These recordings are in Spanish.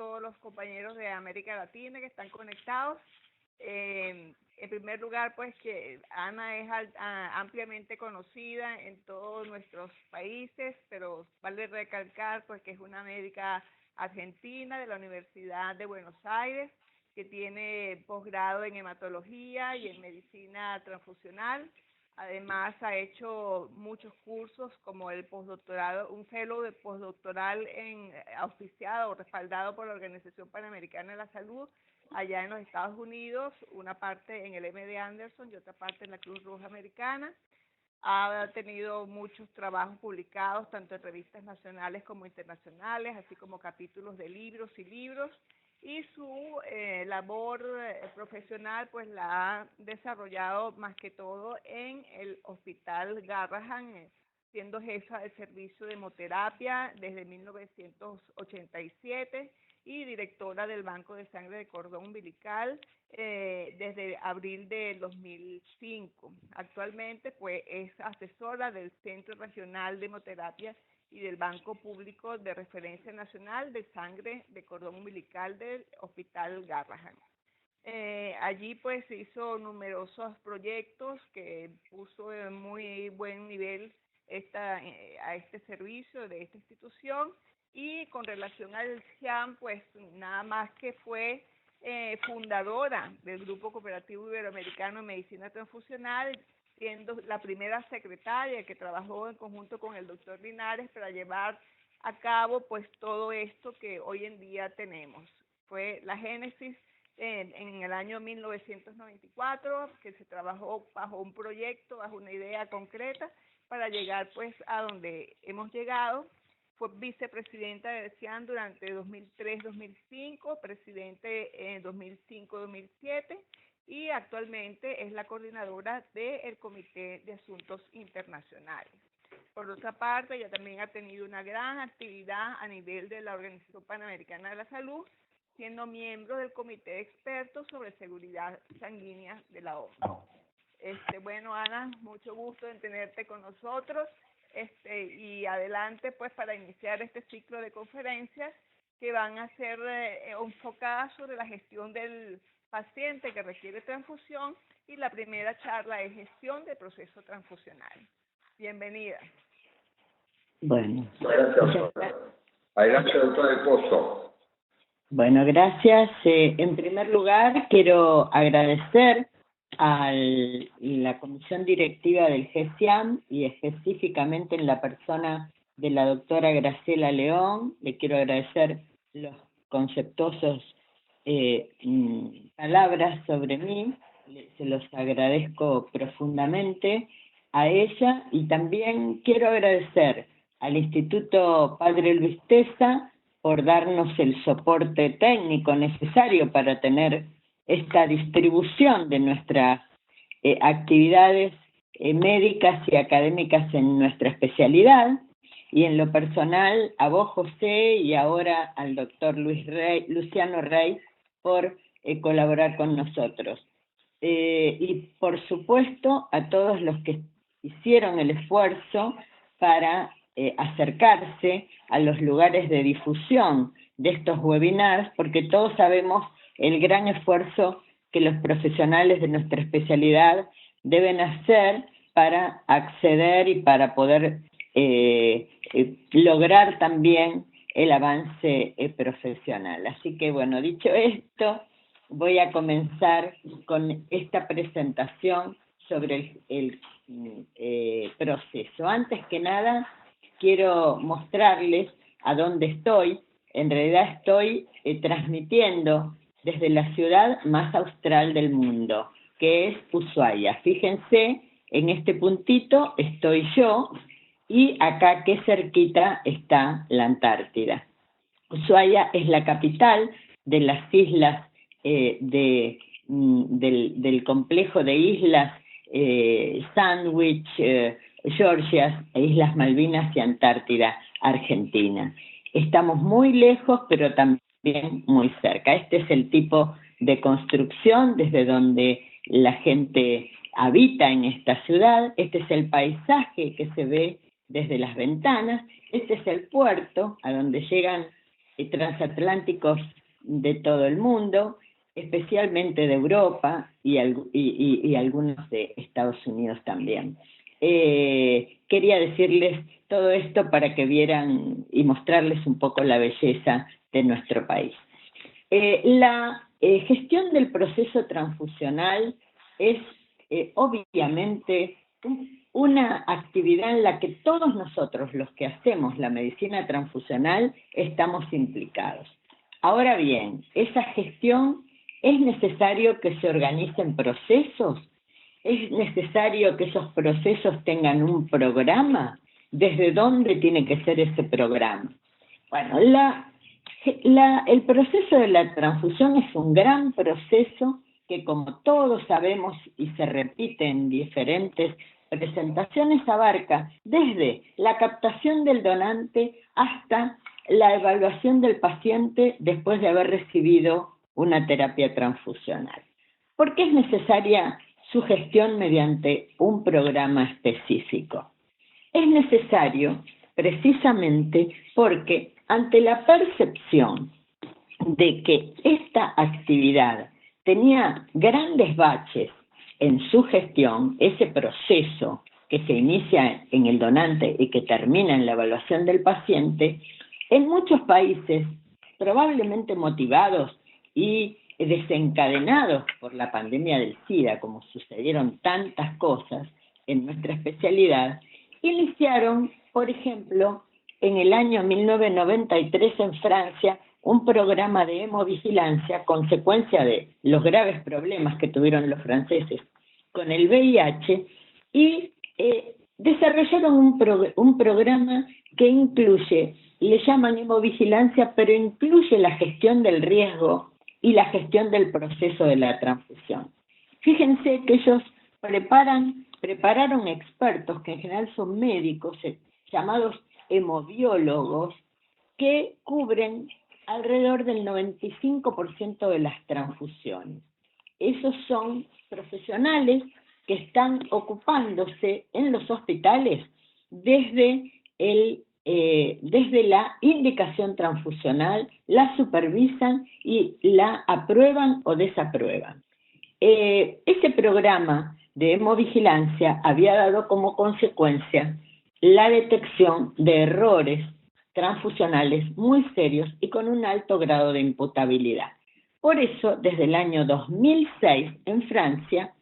todos los compañeros de América Latina que están conectados. En primer lugar, pues que Ana es ampliamente conocida en todos nuestros países, pero vale recalcar pues que es una médica argentina de la Universidad de Buenos Aires, que tiene posgrado en hematología y en medicina transfusional. Además ha hecho muchos cursos como el postdoctorado, un fellow de postdoctoral auspiciado o respaldado por la Organización Panamericana de la Salud allá en los Estados Unidos, una parte en el MD Anderson y otra parte en la Cruz Roja Americana. Ha tenido muchos trabajos publicados, tanto en revistas nacionales como internacionales, así como capítulos de libros y su labor profesional pues la ha desarrollado más que todo en el Hospital Garrahan, siendo jefa del servicio de hemoterapia desde 1987 y directora del Banco de Sangre de Cordón Umbilical desde abril del 2005. Actualmente pues es asesora del Centro Regional de Hemoterapia y del Banco Público de Referencia Nacional de Sangre de Cordón Umbilical del Hospital Garrahan. Allí pues hizo numerosos proyectos que puso en muy buen nivel a este servicio de esta institución, y con relación al SIAM pues nada más que fue fundadora del Grupo Cooperativo Iberoamericano en Medicina Transfusional, siendo la primera secretaria que trabajó en conjunto con el doctor Linares para llevar a cabo pues todo esto que hoy en día tenemos. Fue la génesis en el año 1994, que se trabajó bajo un proyecto, bajo una idea concreta para llegar pues a donde hemos llegado. Fue vicepresidenta de CIAN durante 2003-2005, presidente en 2005-2007 y actualmente es la coordinadora del Comité de Asuntos Internacionales. Por otra parte, ella también ha tenido una gran actividad a nivel de la Organización Panamericana de la Salud, siendo miembro del Comité de Expertos sobre Seguridad Sanguínea de la ONU. Bueno, Ana, mucho gusto en tenerte con nosotros. Y adelante pues para iniciar este ciclo de conferencias que van a ser enfocadas sobre la gestión del paciente que requiere transfusión, y la primera charla es gestión del proceso transfusional. Bienvenida. Bueno. Gracias. Adelante, doctora del Pozo. Bueno, gracias. En primer lugar, quiero agradecer a la comisión directiva del GESIAM y específicamente en la persona de la doctora Graciela León. Le quiero agradecer los conceptuosos palabras sobre mí, se los agradezco profundamente a ella, y también quiero agradecer al Instituto Padre Luis Tesa por darnos el soporte técnico necesario para tener esta distribución de nuestras actividades médicas y académicas en nuestra especialidad, y en lo personal a vos, José, y ahora al doctor Luciano Rey por colaborar con nosotros. Y por supuesto a todos los que hicieron el esfuerzo para acercarse a los lugares de difusión de estos webinars, porque todos sabemos el gran esfuerzo que los profesionales de nuestra especialidad deben hacer para acceder y para poder lograr también el avance profesional. Así que bueno, dicho esto, voy a comenzar con esta presentación sobre el proceso. Antes que nada, quiero mostrarles a dónde estoy. En realidad estoy transmitiendo desde la ciudad más austral del mundo, que es Ushuaia. Fíjense, en este puntito estoy yo, y acá que cerquita está la Antártida. Ushuaia es la capital de las islas del complejo de islas Sandwich, Georgias, Islas Malvinas y Antártida, Argentina. Estamos muy lejos, pero también muy cerca. Este es el tipo de construcción desde donde la gente habita en esta ciudad. Este es el paisaje que se ve desde las ventanas. Este es el puerto a donde llegan transatlánticos de todo el mundo, especialmente de Europa y algunos de Estados Unidos también. Quería decirles todo esto para que vieran y mostrarles un poco la belleza de nuestro país. La gestión del proceso transfusional es obviamente una actividad en la que todos nosotros, los que hacemos la medicina transfusional, estamos implicados. Ahora bien, esa gestión es necesario que se organicen procesos, es necesario que esos procesos tengan un programa. ¿Desde dónde tiene que ser ese programa? Bueno, el proceso de la transfusión es un gran proceso que, como todos sabemos y se repite en diferentes presentaciones, abarca desde la captación del donante hasta la evaluación del paciente después de haber recibido una terapia transfusional. ¿Por qué es necesaria su gestión mediante un programa específico? Es necesario precisamente porque ante la percepción de que esta actividad tenía grandes baches en su gestión, ese proceso que se inicia en el donante y que termina en la evaluación del paciente, en muchos países, probablemente motivados y desencadenados por la pandemia del SIDA, como sucedieron tantas cosas en nuestra especialidad, iniciaron, por ejemplo, en el año 1993 en Francia, un programa de hemovigilancia, consecuencia de los graves problemas que tuvieron los franceses con el VIH, y desarrollaron un programa que incluye, le llaman hemovigilancia, pero incluye la gestión del riesgo y la gestión del proceso de la transfusión. Fíjense que ellos prepararon expertos, que en general son médicos, llamados hemobiólogos, que cubren alrededor del 95% de las transfusiones. Esos son profesionales que están ocupándose en los hospitales desde la indicación transfusional, la supervisan y la aprueban o desaprueban. Ese programa de hemovigilancia había dado como consecuencia la detección de errores transfusionales muy serios y con un alto grado de imputabilidad. Por eso, desde el año 2006, en Francia,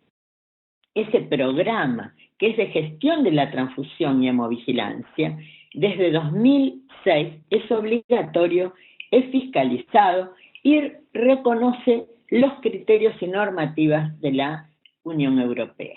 ese programa, que es de gestión de la transfusión y hemovigilancia, desde 2006 es obligatorio, es fiscalizado y reconoce los criterios y normativas de la Unión Europea.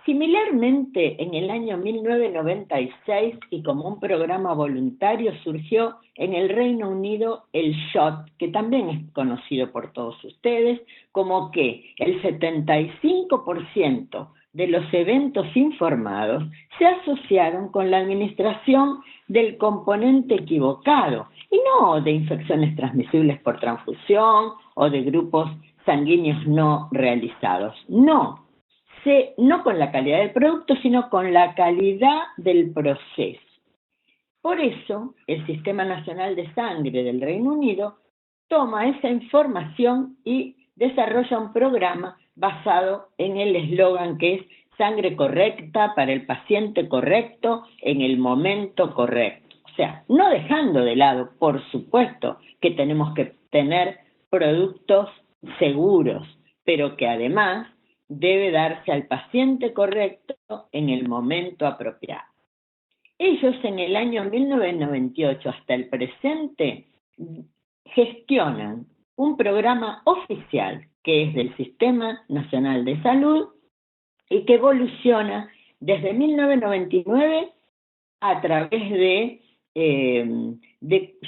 Similarmente, en el año 1996, y como un programa voluntario, surgió en el Reino Unido el SHOT, que también es conocido por todos ustedes, como que el 75% de los eventos informados se asociaron con la administración del componente equivocado, y no de infecciones transmisibles por transfusión o de grupos sanguíneos no realizados. No con la calidad del producto, sino con la calidad del proceso. Por eso, el Sistema Nacional de Sangre del Reino Unido toma esa información y desarrolla un programa basado en el eslogan que es sangre correcta para el paciente correcto en el momento correcto. O sea, no dejando de lado, por supuesto, que tenemos que tener productos seguros, pero que además debe darse al paciente correcto en el momento apropiado. Ellos en el año 1998 hasta el presente gestionan un programa oficial que es del Sistema Nacional de Salud y que evoluciona desde 1999 a través de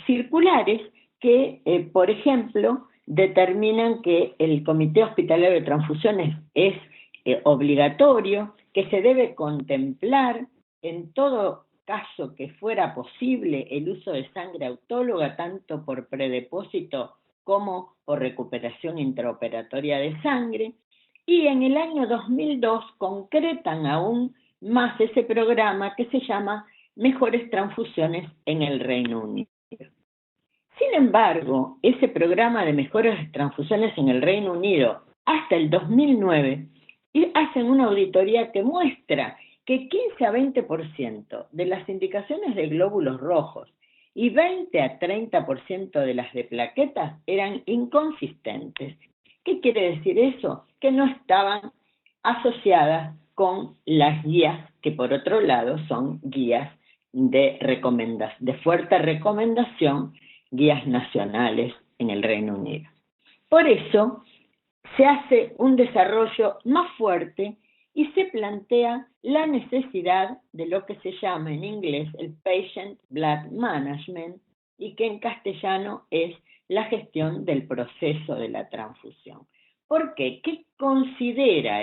circulares que, por ejemplo, determinan que el Comité Hospitalario de Transfusiones es obligatorio, que se debe contemplar en todo caso que fuera posible el uso de sangre autóloga, tanto por predepósito como por recuperación intraoperatoria de sangre, y en el año 2002 concretan aún más ese programa que se llama Mejores Transfusiones en el Reino Unido. Sin embargo, ese programa de mejoras de transfusiones en el Reino Unido hasta el 2009 hacen una auditoría que muestra que 15 a 20% de las indicaciones de glóbulos rojos y 20 a 30% de las de plaquetas eran inconsistentes. ¿Qué quiere decir eso? Que no estaban asociadas con las guías, que por otro lado son guías de fuerte recomendación, guías nacionales en el Reino Unido. Por eso se hace un desarrollo más fuerte y se plantea la necesidad de lo que se llama en inglés el Patient Blood Management y que en castellano es la gestión del proceso de la transfusión. ¿Por qué? ¿Qué considera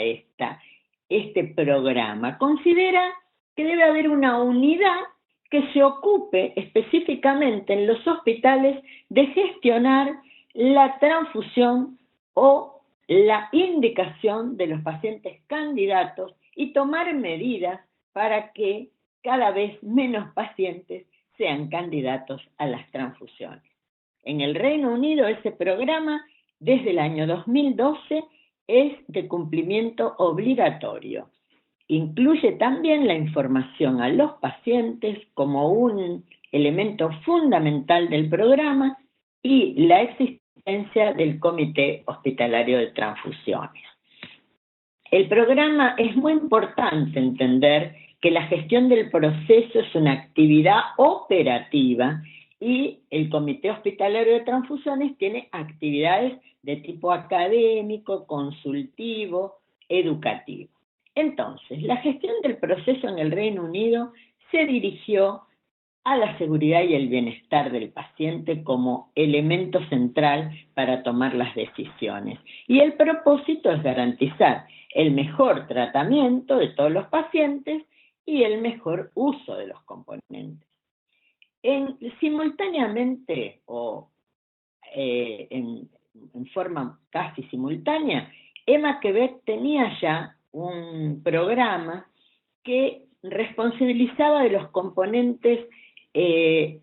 este programa? Considera que debe haber una unidad que se ocupe específicamente en los hospitales de gestionar la transfusión o la indicación de los pacientes candidatos y tomar medidas para que cada vez menos pacientes sean candidatos a las transfusiones. En el Reino Unido ese programa desde el año 2012 es de cumplimiento obligatorio. Incluye también la información a los pacientes como un elemento fundamental del programa y la existencia del Comité Hospitalario de Transfusiones. El programa es muy importante entender que la gestión del proceso es una actividad operativa y el Comité Hospitalario de Transfusiones tiene actividades de tipo académico, consultivo, educativo. Entonces, la gestión del proceso en el Reino Unido se dirigió a la seguridad y el bienestar del paciente como elemento central para tomar las decisiones. Y el propósito es garantizar el mejor tratamiento de todos los pacientes y el mejor uso de los componentes. Simultáneamente o en forma casi simultánea, Emma Quebec tenía ya un programa que responsabilizaba de los componentes de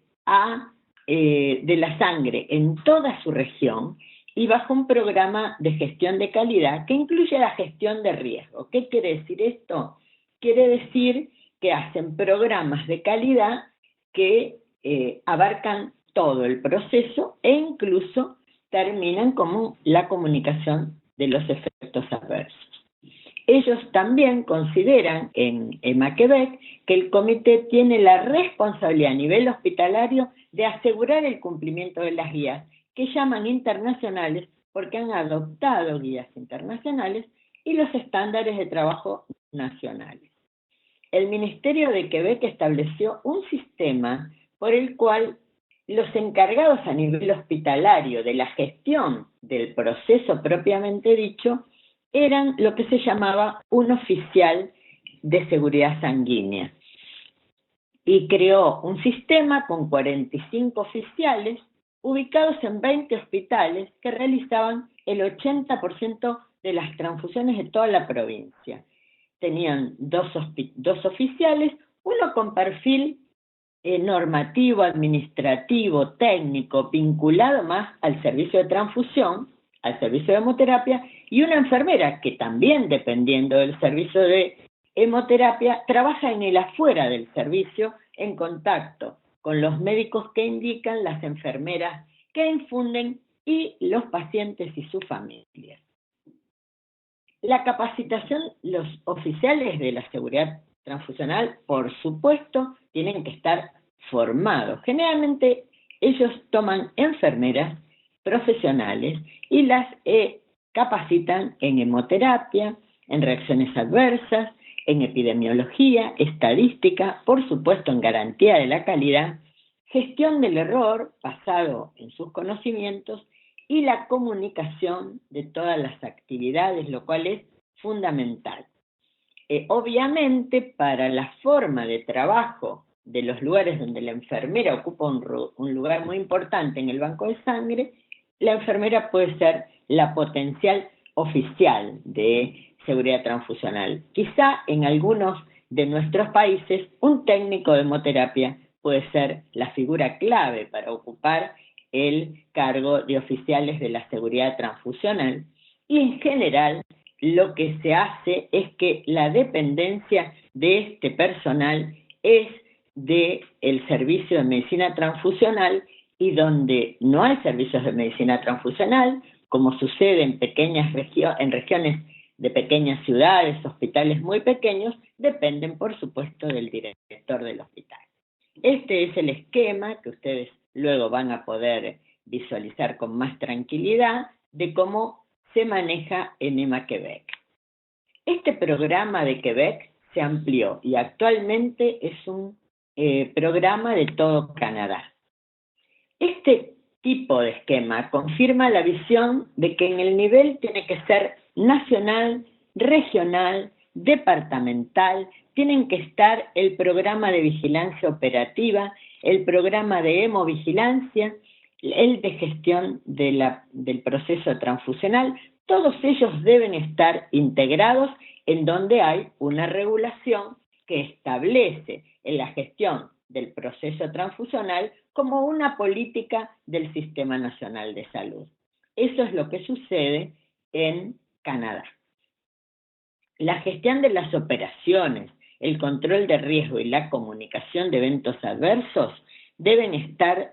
la sangre en toda su región y bajo un programa de gestión de calidad que incluye la gestión de riesgo. ¿Qué quiere decir esto? Quiere decir que hacen programas de calidad que abarcan todo el proceso e incluso terminan como la comunicación de los efectos adversos. Ellos también consideran en EMA Quebec que el comité tiene la responsabilidad a nivel hospitalario de asegurar el cumplimiento de las guías, que llaman internacionales porque han adoptado guías internacionales, y los estándares de trabajo nacionales. El Ministerio de Quebec estableció un sistema por el cual los encargados a nivel hospitalario de la gestión del proceso propiamente dicho eran lo que se llamaba un oficial de seguridad sanguínea. Y creó un sistema con 45 oficiales ubicados en 20 hospitales que realizaban el 80% de las transfusiones de toda la provincia. Tenían dos oficiales, uno con perfil normativo, administrativo, técnico, vinculado más al servicio de transfusión, al servicio de hemoterapia, y una enfermera que también, dependiendo del servicio de hemoterapia, trabaja en el afuera del servicio en contacto con los médicos que indican, las enfermeras que infunden y los pacientes y sus familias. La capacitación, los oficiales de la seguridad transfusional, por supuesto, tienen que estar formados. Generalmente ellos toman enfermeras profesionales y las capacitan en hemoterapia, en reacciones adversas, en epidemiología, estadística, por supuesto en garantía de la calidad, gestión del error basado en sus conocimientos y la comunicación de todas las actividades, lo cual es fundamental. Obviamente, para la forma de trabajo de los lugares donde la enfermera ocupa un lugar muy importante en el banco de sangre, la enfermera puede ser la potencial oficial de seguridad transfusional. Quizá en algunos de nuestros países un técnico de hemoterapia puede ser la figura clave para ocupar el cargo de oficiales de la seguridad transfusional. Y en general lo que se hace es que la dependencia de este personal es del servicio de medicina transfusional, y donde no hay servicios de medicina transfusional, como sucede en en regiones de pequeñas ciudades, hospitales muy pequeños, dependen por supuesto del director del hospital. Este es el esquema que ustedes luego van a poder visualizar con más tranquilidad de cómo se maneja ENEMA Quebec. Este programa de Quebec se amplió y actualmente es un programa de todo Canadá. Este tipo de esquema confirma la visión de que en el nivel tiene que ser nacional, regional, departamental, tienen que estar el programa de vigilancia operativa, el programa de hemovigilancia, el de gestión del proceso transfusional. Todos ellos deben estar integrados en donde hay una regulación que establece en la gestión del proceso transfusional como una política del Sistema Nacional de Salud. Eso es lo que sucede en Canadá. La gestión de las operaciones, el control de riesgo y la comunicación de eventos adversos deben estar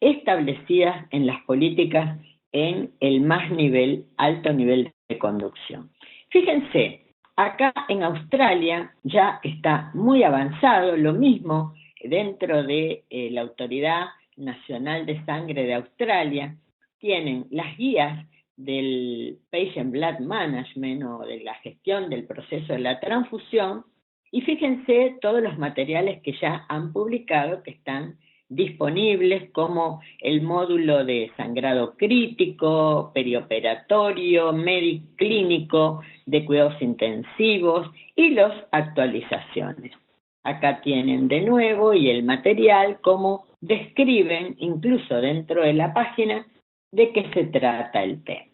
establecidas en las políticas en el alto nivel de conducción. Fíjense, acá en Australia ya está muy avanzado, lo mismo dentro de la Autoridad Nacional de Sangre de Australia, tienen las guías del Patient Blood Management o de la gestión del proceso de la transfusión, y fíjense todos los materiales que ya han publicado que están disponibles, como el módulo de sangrado crítico, perioperatorio, clínico, de cuidados intensivos y las actualizaciones. Acá tienen de nuevo y el material como describen, incluso dentro de la página, de qué se trata el tema.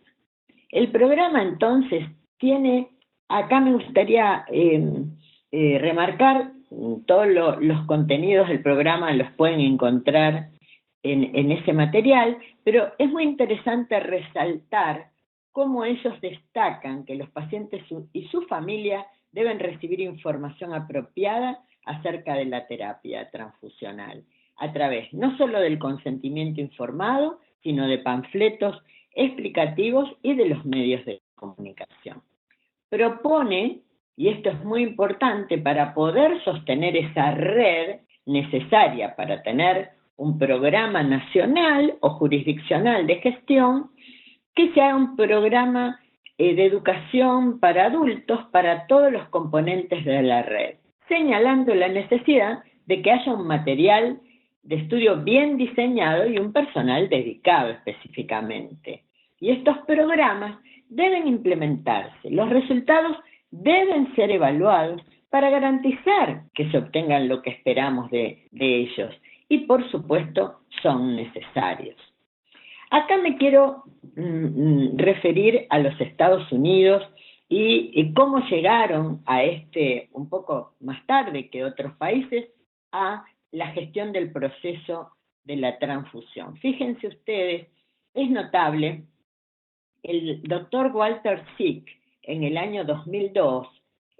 El programa entonces tiene, acá me gustaría remarcar, todos los contenidos del programa los pueden encontrar en ese material, pero es muy interesante resaltar cómo ellos destacan que los pacientes y su familia deben recibir información apropiada acerca de la terapia transfusional, a través no solo del consentimiento informado, sino de panfletos explicativos y de los medios de comunicación. Propone, y esto es muy importante para poder sostener esa red necesaria para tener un programa nacional o jurisdiccional de gestión, que sea un programa de educación para adultos para todos los componentes de la red, señalando la necesidad de que haya un material de estudio bien diseñado y un personal dedicado específicamente. Y estos programas deben implementarse. Los resultados deben ser evaluados para garantizar que se obtengan lo que esperamos de ellos. Y por supuesto son necesarios. Acá me quiero referir a los Estados Unidos y cómo llegaron a un poco más tarde que otros países, a la gestión del proceso de la transfusión. Fíjense ustedes, es notable, el doctor Walter Sick en el año 2002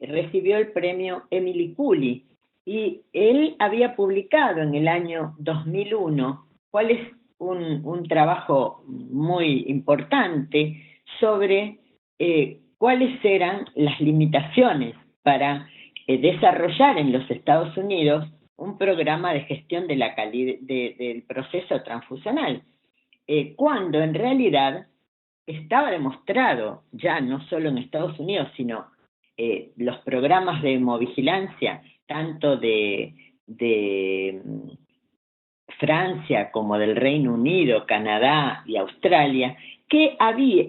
recibió el premio Emily Cooley, y él había publicado en el año 2001 cuál es un trabajo muy importante sobre cuáles eran las limitaciones para desarrollar en los Estados Unidos un programa de gestión de la del proceso transfusional, cuando en realidad estaba demostrado, ya no solo en Estados Unidos, sino los programas de hemovigilancia, tanto de Francia como del Reino Unido, Canadá y Australia, que había,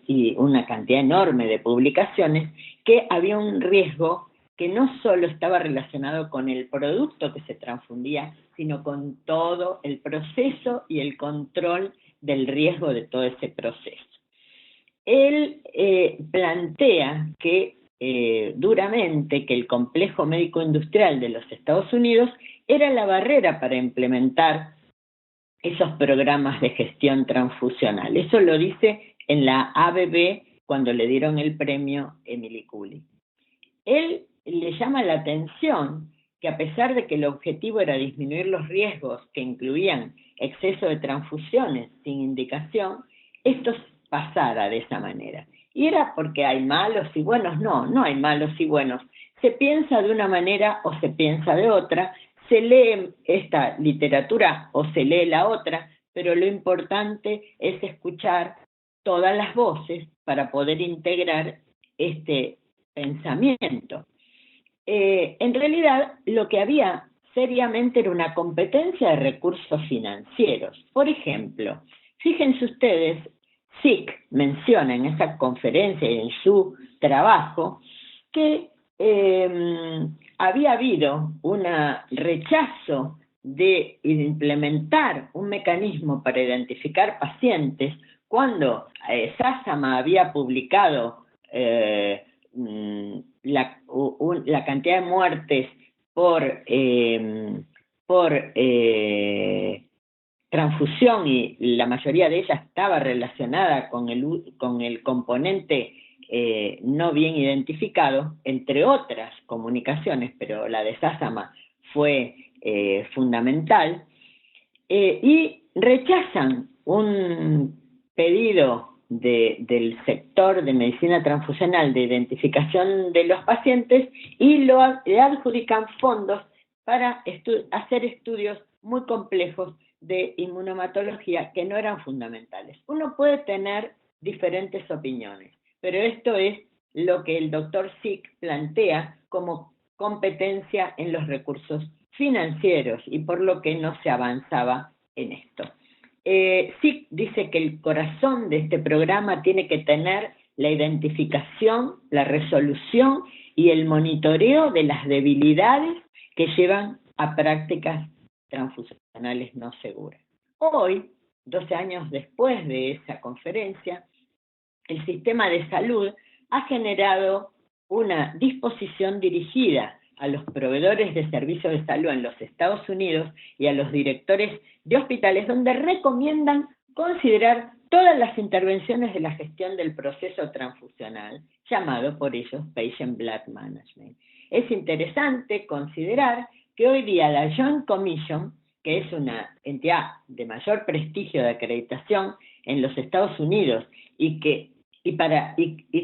y una cantidad enorme de publicaciones, que había un riesgo que no solo estaba relacionado con el producto que se transfundía, sino con todo el proceso y el control del riesgo de todo ese proceso. Él plantea que duramente que el complejo médico industrial de los Estados Unidos era la barrera para implementar esos programas de gestión transfusional. Eso lo dice en la ABB cuando le dieron el premio Emily Cooley. Él le llama la atención que a pesar de que el objetivo era disminuir los riesgos que incluían exceso de transfusiones sin indicación, esto pasara de esa manera. Y era porque hay malos y buenos. No hay malos y buenos. Se piensa de una manera o se piensa de otra, se lee esta literatura o se lee la otra, pero lo importante es escuchar todas las voces para poder integrar este pensamiento. En realidad, lo que había seriamente era una competencia de recursos financieros. Por ejemplo, fíjense ustedes, SIC menciona en esa conferencia y en su trabajo que había habido un rechazo de implementar un mecanismo para identificar pacientes cuando Sassama había publicado la cantidad de muertes por transfusión, y la mayoría de ellas estaba relacionada con el componente no bien identificado, entre otras comunicaciones, pero la de Sassama fue fundamental, y rechazan un pedido del sector de medicina transfusional de identificación de los pacientes y le adjudican fondos para hacer estudios muy complejos de inmunomatología que no eran fundamentales. Uno puede tener diferentes opiniones, pero esto es lo que el doctor Sick plantea como competencia en los recursos financieros y por lo que no se avanzaba en esto. Sick dice que el corazón de este programa tiene que tener la identificación, la resolución y el monitoreo de las debilidades que llevan a prácticas transfusionales no seguras. Hoy, 12 años después de esa conferencia, el sistema de salud ha generado una disposición dirigida a los proveedores de servicios de salud en los Estados Unidos y a los directores de hospitales, donde recomiendan considerar todas las intervenciones de la gestión del proceso transfusional, llamado por ellos Patient Blood Management. Es interesante considerar que hoy día la Joint Commission, que es una entidad de mayor prestigio de acreditación en los Estados Unidos y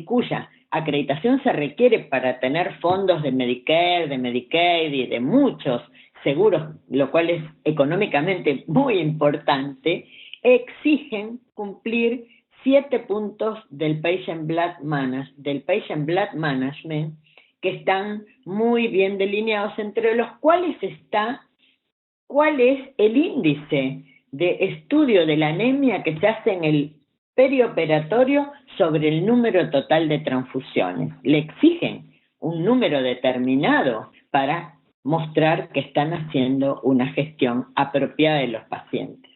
cuya acreditación se requiere para tener fondos de Medicare, de Medicaid y de muchos seguros, lo cual es económicamente muy importante, exigen cumplir 7 puntos del Patient Blood Management que están muy bien delineados, entre los cuales está cuál es el índice de estudio de la anemia que se hace en el perioperatorio sobre el número total de transfusiones. Le exigen un número determinado para mostrar que están haciendo una gestión apropiada de los pacientes.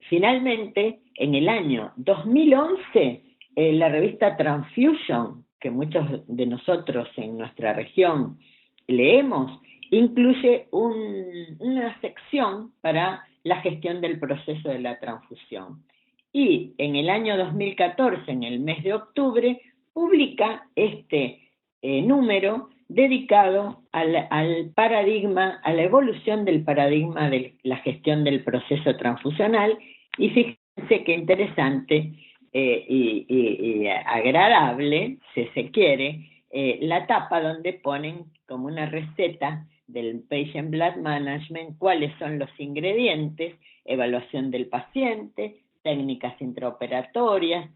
Finalmente, en el año 2011, la revista Transfusion, que muchos de nosotros en nuestra región leemos, incluye una sección para la gestión del proceso de la transfusión. Y en el año 2014, en el mes de octubre, publica este número dedicado al paradigma, a la evolución del paradigma de la gestión del proceso transfusional, y fíjense qué interesante y agradable, si se quiere, la tapa donde ponen como una receta del Patient Blood Management cuáles son los ingredientes, evaluación del paciente, técnicas intraoperatorias,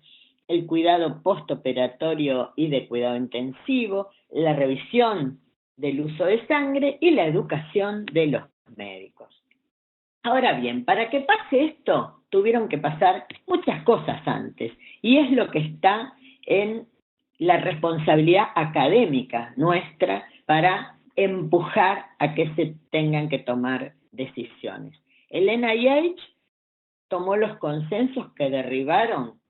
el cuidado postoperatorio y de cuidado intensivo, la revisión del uso de sangre y la educación de los médicos. Ahora bien, para que pase esto, tuvieron que pasar muchas cosas antes, y es lo que está en la responsabilidad académica nuestra para empujar a que se tengan que tomar decisiones. El NIH tomó los consensos que derribaron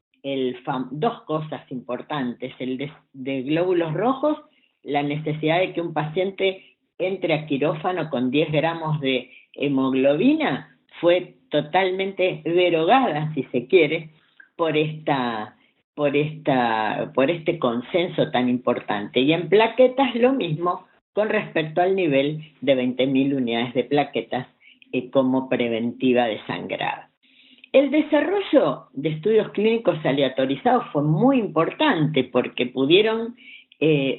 dos cosas importantes, el de glóbulos rojos, la necesidad de que un paciente entre a quirófano con 10 gramos de hemoglobina fue totalmente derogada, si se quiere, por este consenso tan importante. Y en plaquetas lo mismo con respecto al nivel de 20.000 unidades de plaquetas como preventiva de sangrado. El desarrollo de estudios clínicos aleatorizados fue muy importante porque pudieron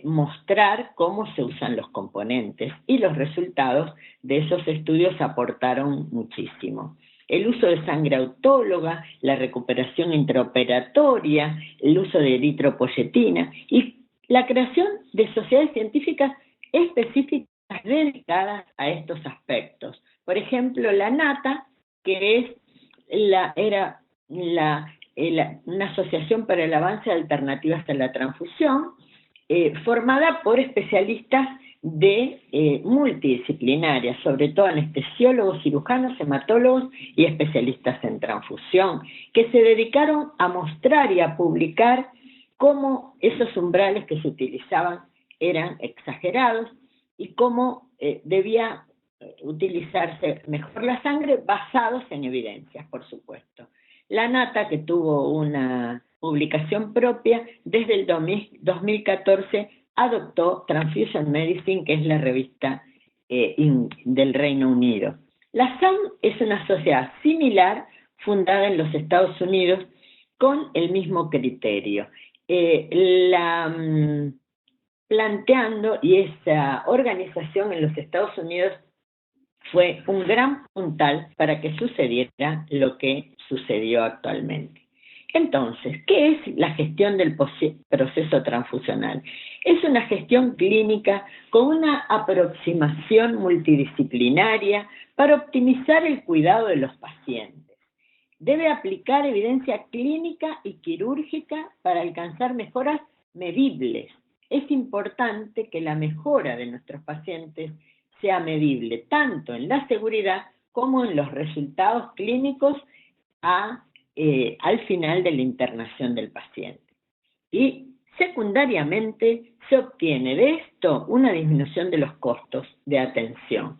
mostrar cómo se usan los componentes, y los resultados de esos estudios aportaron muchísimo. El uso de sangre autóloga, la recuperación intraoperatoria, el uso de eritropoyetina y la creación de sociedades científicas específicas dedicadas a estos aspectos. Por ejemplo, la NATA, que era una asociación para el avance de alternativas a la transfusión, formada por especialistas multidisciplinarias, sobre todo anestesiólogos, cirujanos, hematólogos y especialistas en transfusión, que se dedicaron a mostrar y a publicar cómo esos umbrales que se utilizaban eran exagerados y cómo debía utilizarse mejor la sangre, basados en evidencias, por supuesto. La NATA, que tuvo una publicación propia, desde el 2014 adoptó Transfusion Medicine, que es la revista del Reino Unido. La SAM es una sociedad similar, fundada en los Estados Unidos, con el mismo criterio. Planteando, y esa organización en los Estados Unidos fue un gran puntal para que sucediera lo que sucedió actualmente. Entonces, ¿qué es la gestión del proceso transfusional? Es una gestión clínica con una aproximación multidisciplinaria para optimizar el cuidado de los pacientes. Debe aplicar evidencia clínica y quirúrgica para alcanzar mejoras medibles. Es importante que la mejora de nuestros pacientes sea medible tanto en la seguridad como en los resultados clínicos al final de la internación del paciente. Y secundariamente se obtiene de esto una disminución de los costos de atención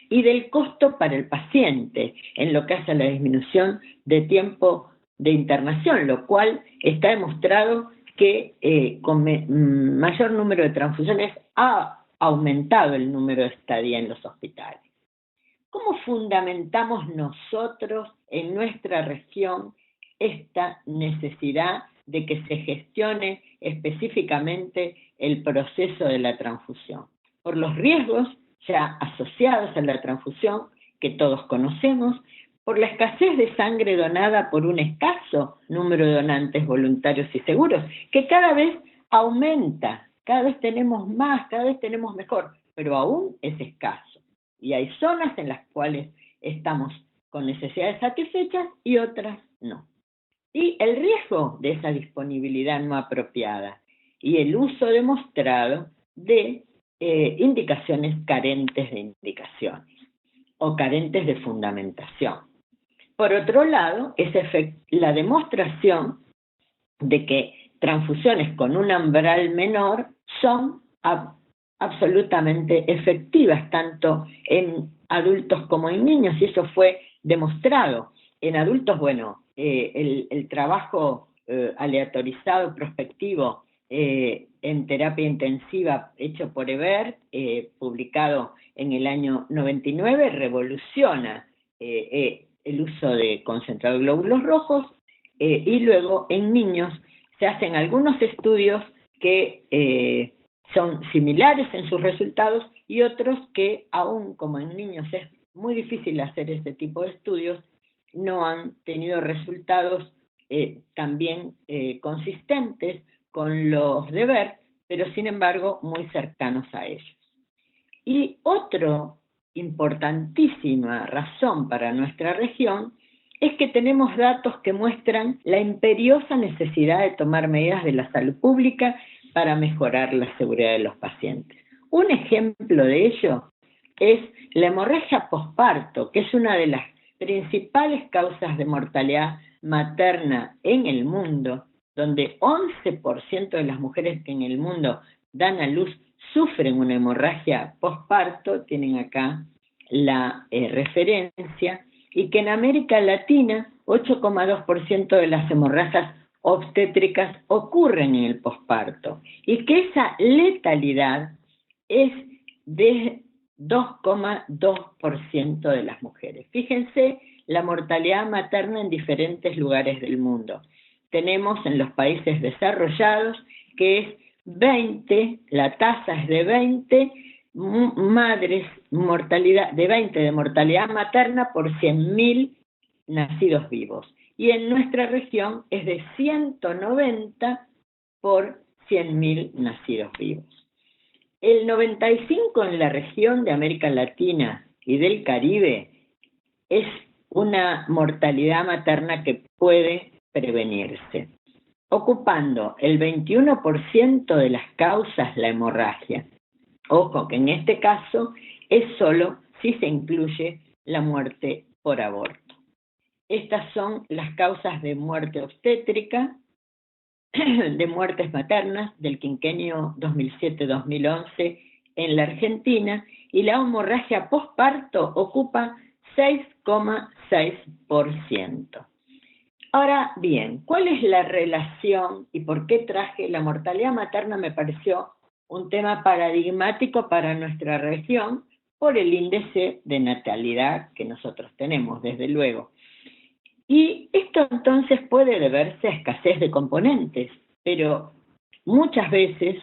y del costo para el paciente en lo que hace a la disminución de tiempo de internación, lo cual está demostrado que con mayor número de transfusiones ha aumentado el número de estadía en los hospitales. ¿Cómo fundamentamos nosotros en nuestra región esta necesidad de que se gestione específicamente el proceso de la transfusión? Por los riesgos ya asociados a la transfusión, que todos conocemos, por la escasez de sangre donada por un escaso número de donantes voluntarios y seguros, que cada vez aumenta, cada vez tenemos más, cada vez tenemos mejor, pero aún es escaso. Y hay zonas en las cuales estamos con necesidades satisfechas y otras no. Y el riesgo de esa disponibilidad no apropiada y el uso demostrado de indicaciones carentes de indicaciones o carentes de fundamentación. Por otro lado, es la demostración de que transfusiones con un umbral menor son absolutamente efectivas, tanto en adultos como en niños, y eso fue demostrado. En adultos, bueno, el trabajo aleatorizado prospectivo en terapia intensiva hecho por Ebert, publicado en el año 99, revoluciona el uso de concentrado de glóbulos rojos, y luego en niños se hacen algunos estudios que son similares en sus resultados y otros que, aún como en niños es muy difícil hacer este tipo de estudios, no han tenido resultados también consistentes con los de Ebert, pero sin embargo muy cercanos a ellos. Y otra importantísima razón para nuestra región es que tenemos datos que muestran la imperiosa necesidad de tomar medidas de la salud pública para mejorar la seguridad de los pacientes. Un ejemplo de ello es la hemorragia posparto, que es una de las principales causas de mortalidad materna en el mundo, donde 11% de las mujeres que en el mundo dan a luz sufren una hemorragia posparto. Tienen acá la referencia, y que en América Latina 8,2% de las hemorragias obstétricas ocurren en el posparto, y que esa letalidad es de 2,2% de las mujeres. Fíjense la mortalidad materna en diferentes lugares del mundo. Tenemos en los países desarrollados que es 20, la tasa es de 20 madres, de 20 de mortalidad materna por 100.000 nacidos vivos. Y en nuestra región es de 190 por 100.000 nacidos vivos. El 95 en la región de América Latina y del Caribe es una mortalidad materna que puede prevenirse, ocupando el 21% de las causas la hemorragia. Ojo, que en este caso es solo si se incluye la muerte por aborto. Estas son las causas de muerte obstétrica, de muertes maternas del quinquenio 2007-2011 en la Argentina, y la hemorragia posparto ocupa 6,6%. Ahora bien, ¿cuál es la relación y por qué traje la mortalidad materna? Me pareció un tema paradigmático para nuestra región por el índice de natalidad que nosotros tenemos, desde luego. Y esto entonces puede deberse a escasez de componentes, pero muchas veces,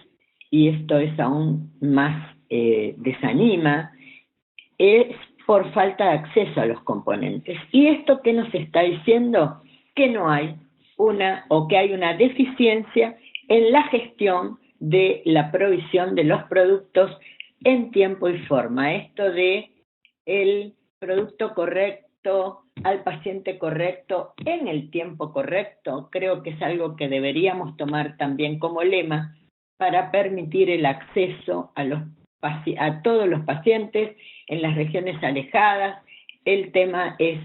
y esto es aún más desanima, es por falta de acceso a los componentes. ¿Y esto qué nos está diciendo? Que no hay que hay una deficiencia en la gestión de la provisión de los productos en tiempo y forma. Esto de el producto correcto al paciente correcto en el tiempo correcto, creo que es algo que deberíamos tomar también como lema para permitir el acceso a todos los pacientes en las regiones alejadas. El tema es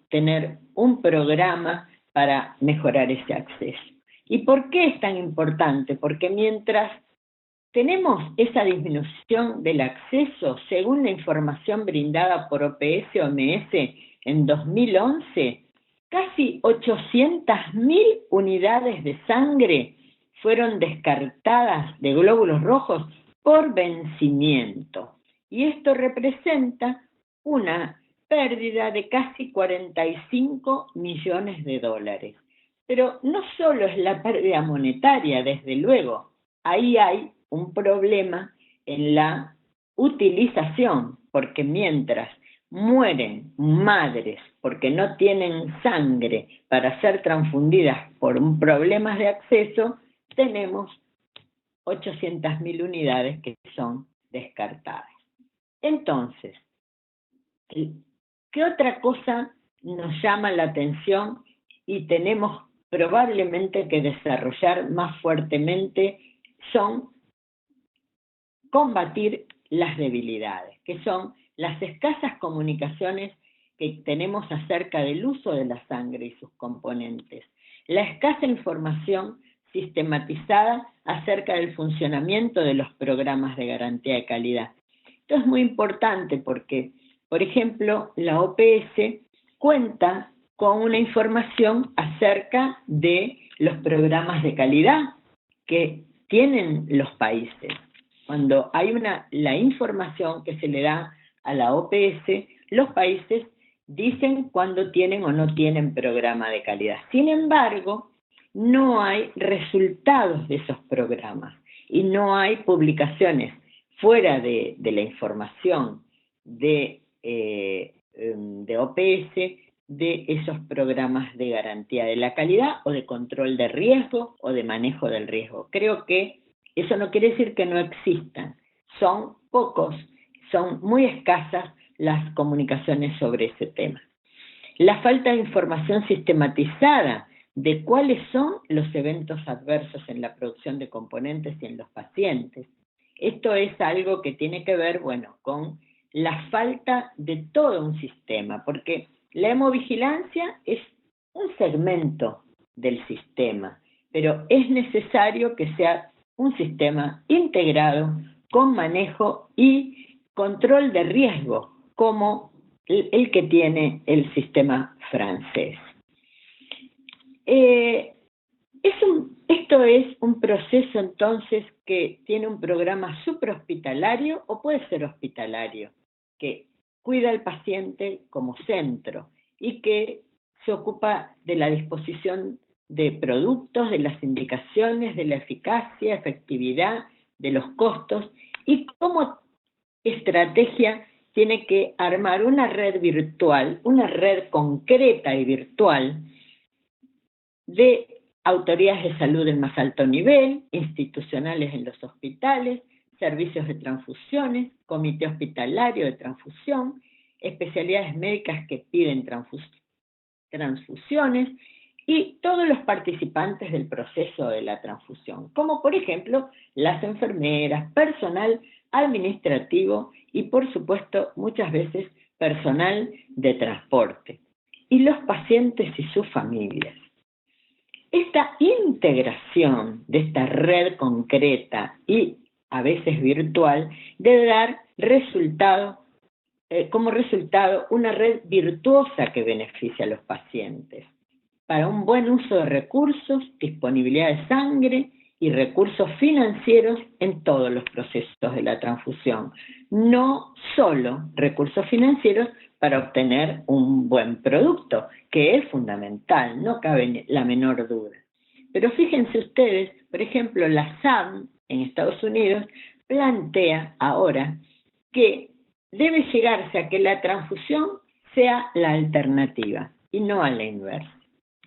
tener un programa para mejorar ese acceso. ¿Y por qué es tan importante? Porque mientras tenemos esa disminución del acceso, según la información brindada por OPS-OMS en 2011, casi 800.000 unidades de sangre fueron descartadas de glóbulos rojos por vencimiento. Y esto representa una pérdida de casi 45 millones de dólares. Pero no solo es la pérdida monetaria, desde luego, ahí hay un problema en la utilización, porque mientras mueren madres porque no tienen sangre para ser transfundidas por problemas de acceso, tenemos 800.000 unidades que son descartadas. Entonces, ¿qué otra cosa nos llama la atención y tenemos probablemente que desarrollar más fuertemente? Son combatir las debilidades, que son las escasas comunicaciones que tenemos acerca del uso de la sangre y sus componentes, la escasa información sistematizada acerca del funcionamiento de los programas de garantía de calidad. Esto es muy importante porque, por ejemplo, la OPS cuenta con una información acerca de los programas de calidad que tienen los países. Cuando hay la información que se le da a la OPS, los países dicen cuándo tienen o no tienen programa de calidad. Sin embargo, no hay resultados de esos programas y no hay publicaciones fuera de la información de OPS de esos programas de garantía de la calidad o de control de riesgo o de manejo del riesgo. Creo que eso no quiere decir que no existan, son pocos, son muy escasas las comunicaciones sobre ese tema. La falta de información sistematizada de cuáles son los eventos adversos en la producción de componentes y en los pacientes. Esto es algo que tiene que ver, con la falta de todo un sistema, porque la hemovigilancia es un segmento del sistema, pero es necesario que sea un sistema integrado, con manejo y control de riesgo, como el que tiene el sistema francés. Esto es un proceso entonces que tiene un programa suprahospitalario o puede ser hospitalario, que cuida al paciente como centro y que se ocupa de la disposición de productos, de las indicaciones, de la eficacia, efectividad, de los costos, y como estrategia tiene que armar una red virtual, una red concreta y virtual de autoridades de salud del más alto nivel, institucionales en los hospitales, servicios de transfusiones, comité hospitalario de transfusión, especialidades médicas que piden transfusiones y todos los participantes del proceso de la transfusión, como por ejemplo las enfermeras, personal administrativo y por supuesto muchas veces personal de transporte, y los pacientes y sus familias. Esta integración de esta red concreta y a veces virtual debe dar como resultado una red virtuosa que beneficia a los pacientes, para un buen uso de recursos, disponibilidad de sangre y recursos financieros en todos los procesos de la transfusión, no solo recursos financieros para obtener un buen producto, que es fundamental, no cabe la menor duda. Pero fíjense ustedes, por ejemplo, la SAM en Estados Unidos plantea ahora que debe llegarse a que la transfusión sea la alternativa y no a la inversa.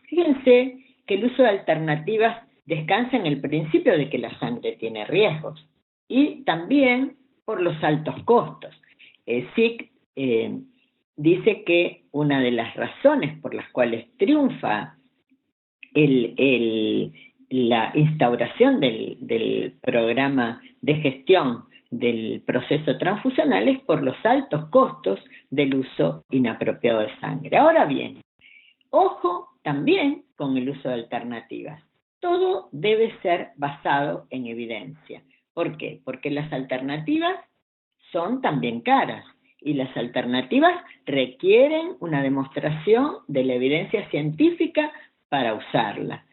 Fíjense que el uso de alternativas descansa en el principio de que la sangre tiene riesgos y también por los altos costos. SIC dice que una de las razones por las cuales triunfa la instauración del programa de gestión del proceso transfusional es por los altos costos del uso inapropiado de sangre. Ahora bien, ojo también con el uso de alternativas. Todo debe ser basado en evidencia. ¿Por qué? Porque las alternativas son también caras y las alternativas requieren una demostración de la evidencia científica para usarla.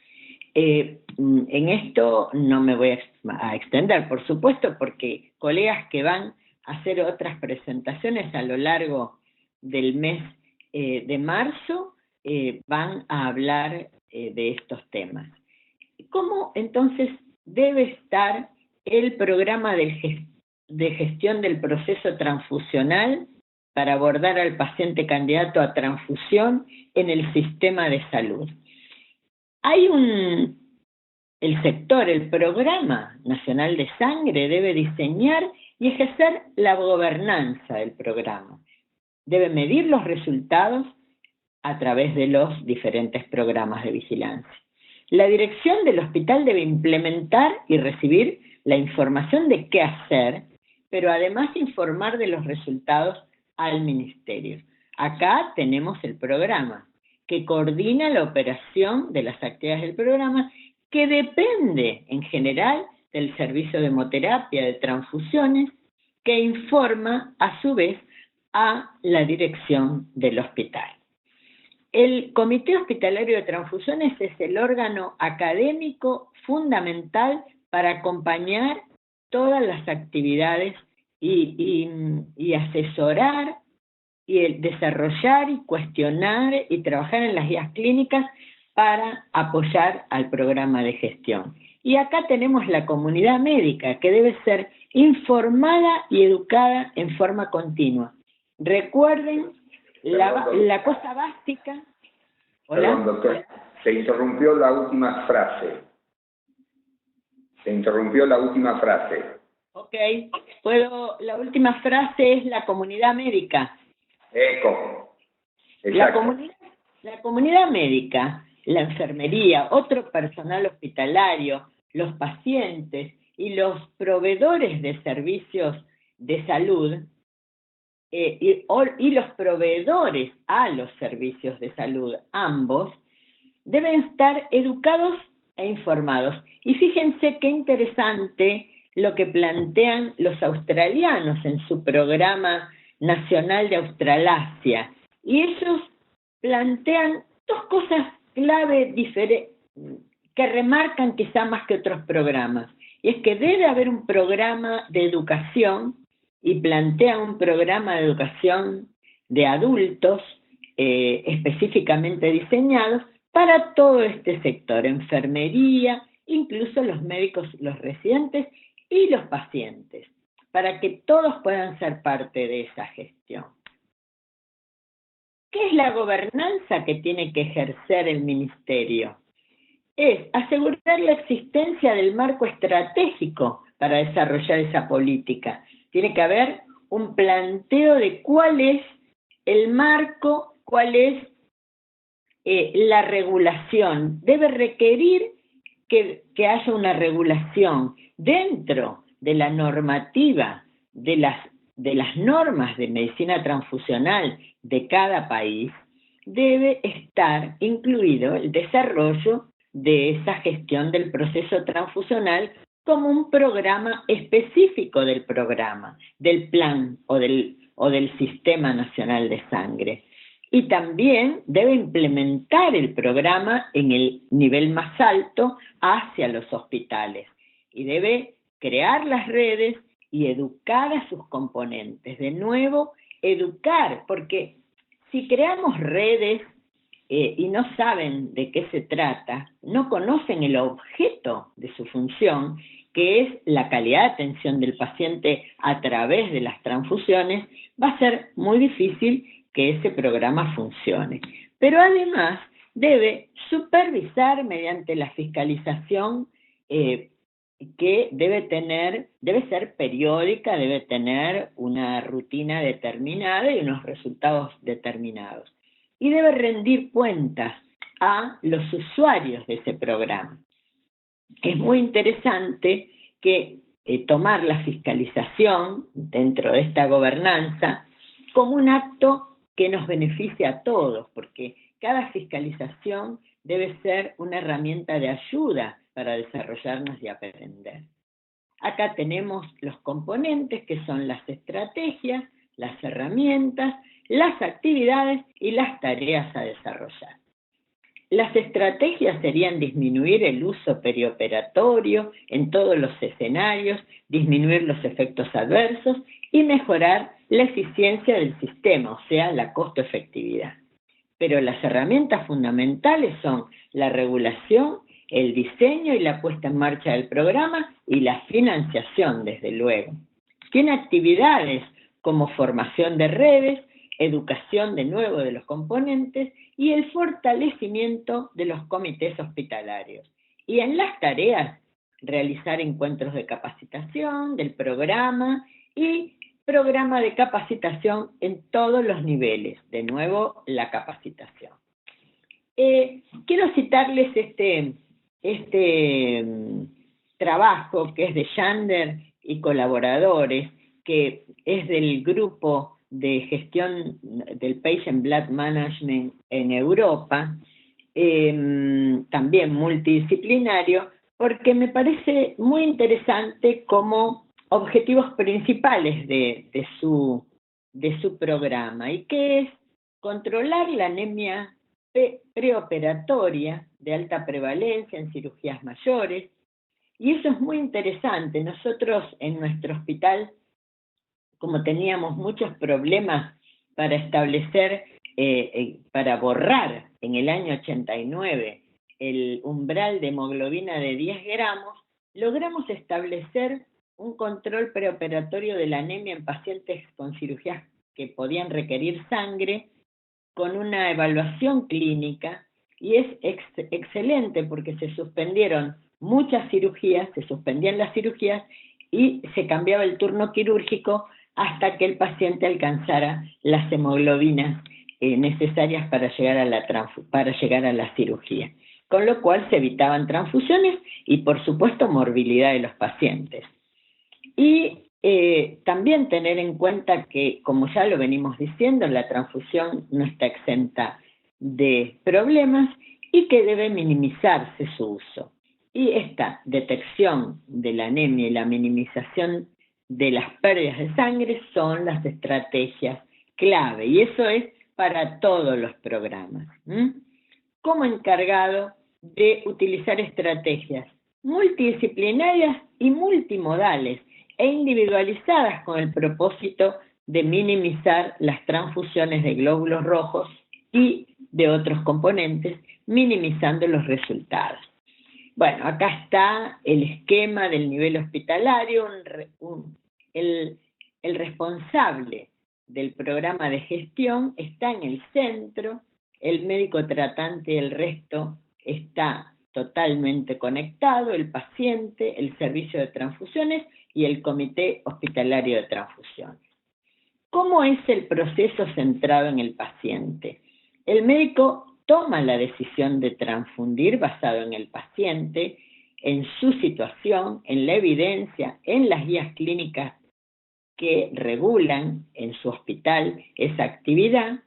En esto no me voy a extender, por supuesto, porque colegas que van a hacer otras presentaciones a lo largo del mes de marzo van a hablar de estos temas. ¿Cómo entonces debe estar el programa de gestión del proceso transfusional para abordar al paciente candidato a transfusión en el sistema de salud? Hay el Programa Nacional de Sangre debe diseñar y ejercer la gobernanza del programa. Debe medir los resultados a través de los diferentes programas de vigilancia. La dirección del hospital debe implementar y recibir la información de qué hacer, pero además informar de los resultados al ministerio. Acá tenemos el programa, que coordina la operación de las actividades del programa, que depende en general del servicio de hemoterapia, de transfusiones, que informa a su vez a la dirección del hospital. El Comité Hospitalario de Transfusiones es el órgano académico fundamental para acompañar todas las actividades y asesorar y desarrollar y cuestionar y trabajar en las guías clínicas para apoyar al programa de gestión. Y acá tenemos la comunidad médica, que debe ser informada y educada en forma continua. Recuerden la cosa básica. ¿Hola? Perdón, doctor. Se interrumpió la última frase. Ok. La última frase es la comunidad médica. Eco. La comunidad médica, la enfermería, otro personal hospitalario, los pacientes y los proveedores de servicios de salud y los proveedores a los servicios de salud, ambos, deben estar educados e informados. Y fíjense qué interesante lo que plantean los australianos en su programa nacional de Australasia. Y ellos plantean dos cosas clave que remarcan quizá más que otros programas. Y es que debe haber un programa de educación, y plantean un programa de educación de adultos específicamente diseñados para todo este sector, enfermería, incluso los médicos, los residentes y los pacientes, para que todos puedan ser parte de esa gestión. ¿Qué es la gobernanza que tiene que ejercer el ministerio? Es asegurar la existencia del marco estratégico para desarrollar esa política. Tiene que haber un planteo de cuál es el marco, cuál es la regulación. Debe requerir que haya una regulación dentro de la normativa de las normas de medicina transfusional de cada país. Debe estar incluido el desarrollo de esa gestión del proceso transfusional como un programa específico del programa, del plan o del Sistema Nacional de Sangre. Y también debe implementar el programa en el nivel más alto hacia los hospitales. Y debe crear las redes y educar a sus componentes. De nuevo, educar, porque si creamos redes y no saben de qué se trata, no conocen el objeto de su función, que es la calidad de atención del paciente a través de las transfusiones, va a ser muy difícil que ese programa funcione. Pero además debe supervisar mediante la fiscalización que debe ser periódica, debe tener una rutina determinada y unos resultados determinados. Y debe rendir cuentas a los usuarios de ese programa. Es muy interesante que tomar la fiscalización dentro de esta gobernanza como un acto que nos beneficia a todos, porque cada fiscalización debe ser una herramienta de ayuda para desarrollarnos y aprender. Acá tenemos los componentes que son las estrategias, las herramientas, las actividades y las tareas a desarrollar. Las estrategias serían disminuir el uso perioperatorio en todos los escenarios, disminuir los efectos adversos y mejorar la eficiencia del sistema, o sea, la costo-efectividad. Pero las herramientas fundamentales son la regulación, el diseño y la puesta en marcha del programa y la financiación, desde luego. Tiene actividades como formación de redes, educación de nuevo de los componentes y el fortalecimiento de los comités hospitalarios. Y en las tareas, realizar encuentros de capacitación del programa y programa de capacitación en todos los niveles. De nuevo, la capacitación. Quiero citarles este trabajo que es de Yander y colaboradores, que es del grupo de gestión del Patient Blood Management en Europa, también multidisciplinario, porque me parece muy interesante como objetivos principales de su programa, y que es controlar la anemia preoperatoria de alta prevalencia en cirugías mayores, y eso es muy interesante. Nosotros en nuestro hospital, como teníamos muchos problemas para establecer, para borrar en el año 89 el umbral de hemoglobina de 10 gramos, logramos establecer un control preoperatorio de la anemia en pacientes con cirugías que podían requerir sangre, con una evaluación clínica, y es excelente porque se suspendieron muchas cirugías, se suspendían las cirugías y se cambiaba el turno quirúrgico hasta que el paciente alcanzara las hemoglobinas necesarias para llegar a la cirugía. Con lo cual se evitaban transfusiones y, por supuesto, morbilidad de los pacientes. Y también tener en cuenta que, como ya lo venimos diciendo, la transfusión no está exenta de problemas y que debe minimizarse su uso. Y esta detección de la anemia y la minimización de las pérdidas de sangre son las estrategias clave, y eso es para todos los programas. Como encargado de utilizar estrategias multidisciplinarias y multimodales e individualizadas con el propósito de minimizar las transfusiones de glóbulos rojos y de otros componentes, minimizando los resultados. Bueno, acá está el esquema del nivel hospitalario. El responsable del programa de gestión está en el centro, el médico tratante y el resto está totalmente conectado, el paciente, el servicio de transfusiones y el comité hospitalario de transfusiones. ¿Cómo es el proceso centrado en el paciente? El médico toma la decisión de transfundir basado en el paciente, en su situación, en la evidencia, en las guías clínicas que regulan en su hospital esa actividad,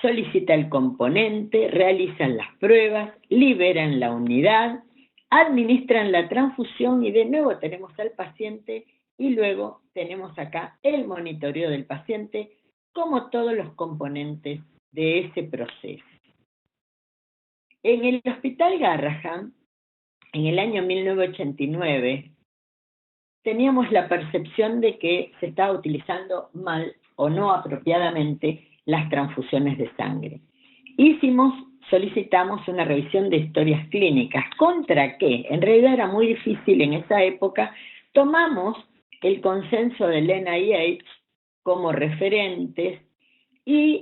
solicita el componente, realizan las pruebas, liberan la unidad, administran la transfusión y de nuevo tenemos al paciente y luego tenemos acá el monitoreo del paciente como todos los componentes de ese proceso. En el Hospital Garrahan, en el año 1989, teníamos la percepción de que se estaba utilizando mal o no apropiadamente las transfusiones de sangre. Solicitamos una revisión de historias clínicas. ¿Contra qué? En realidad era muy difícil en esa época. Tomamos el consenso del NIH como referentes y,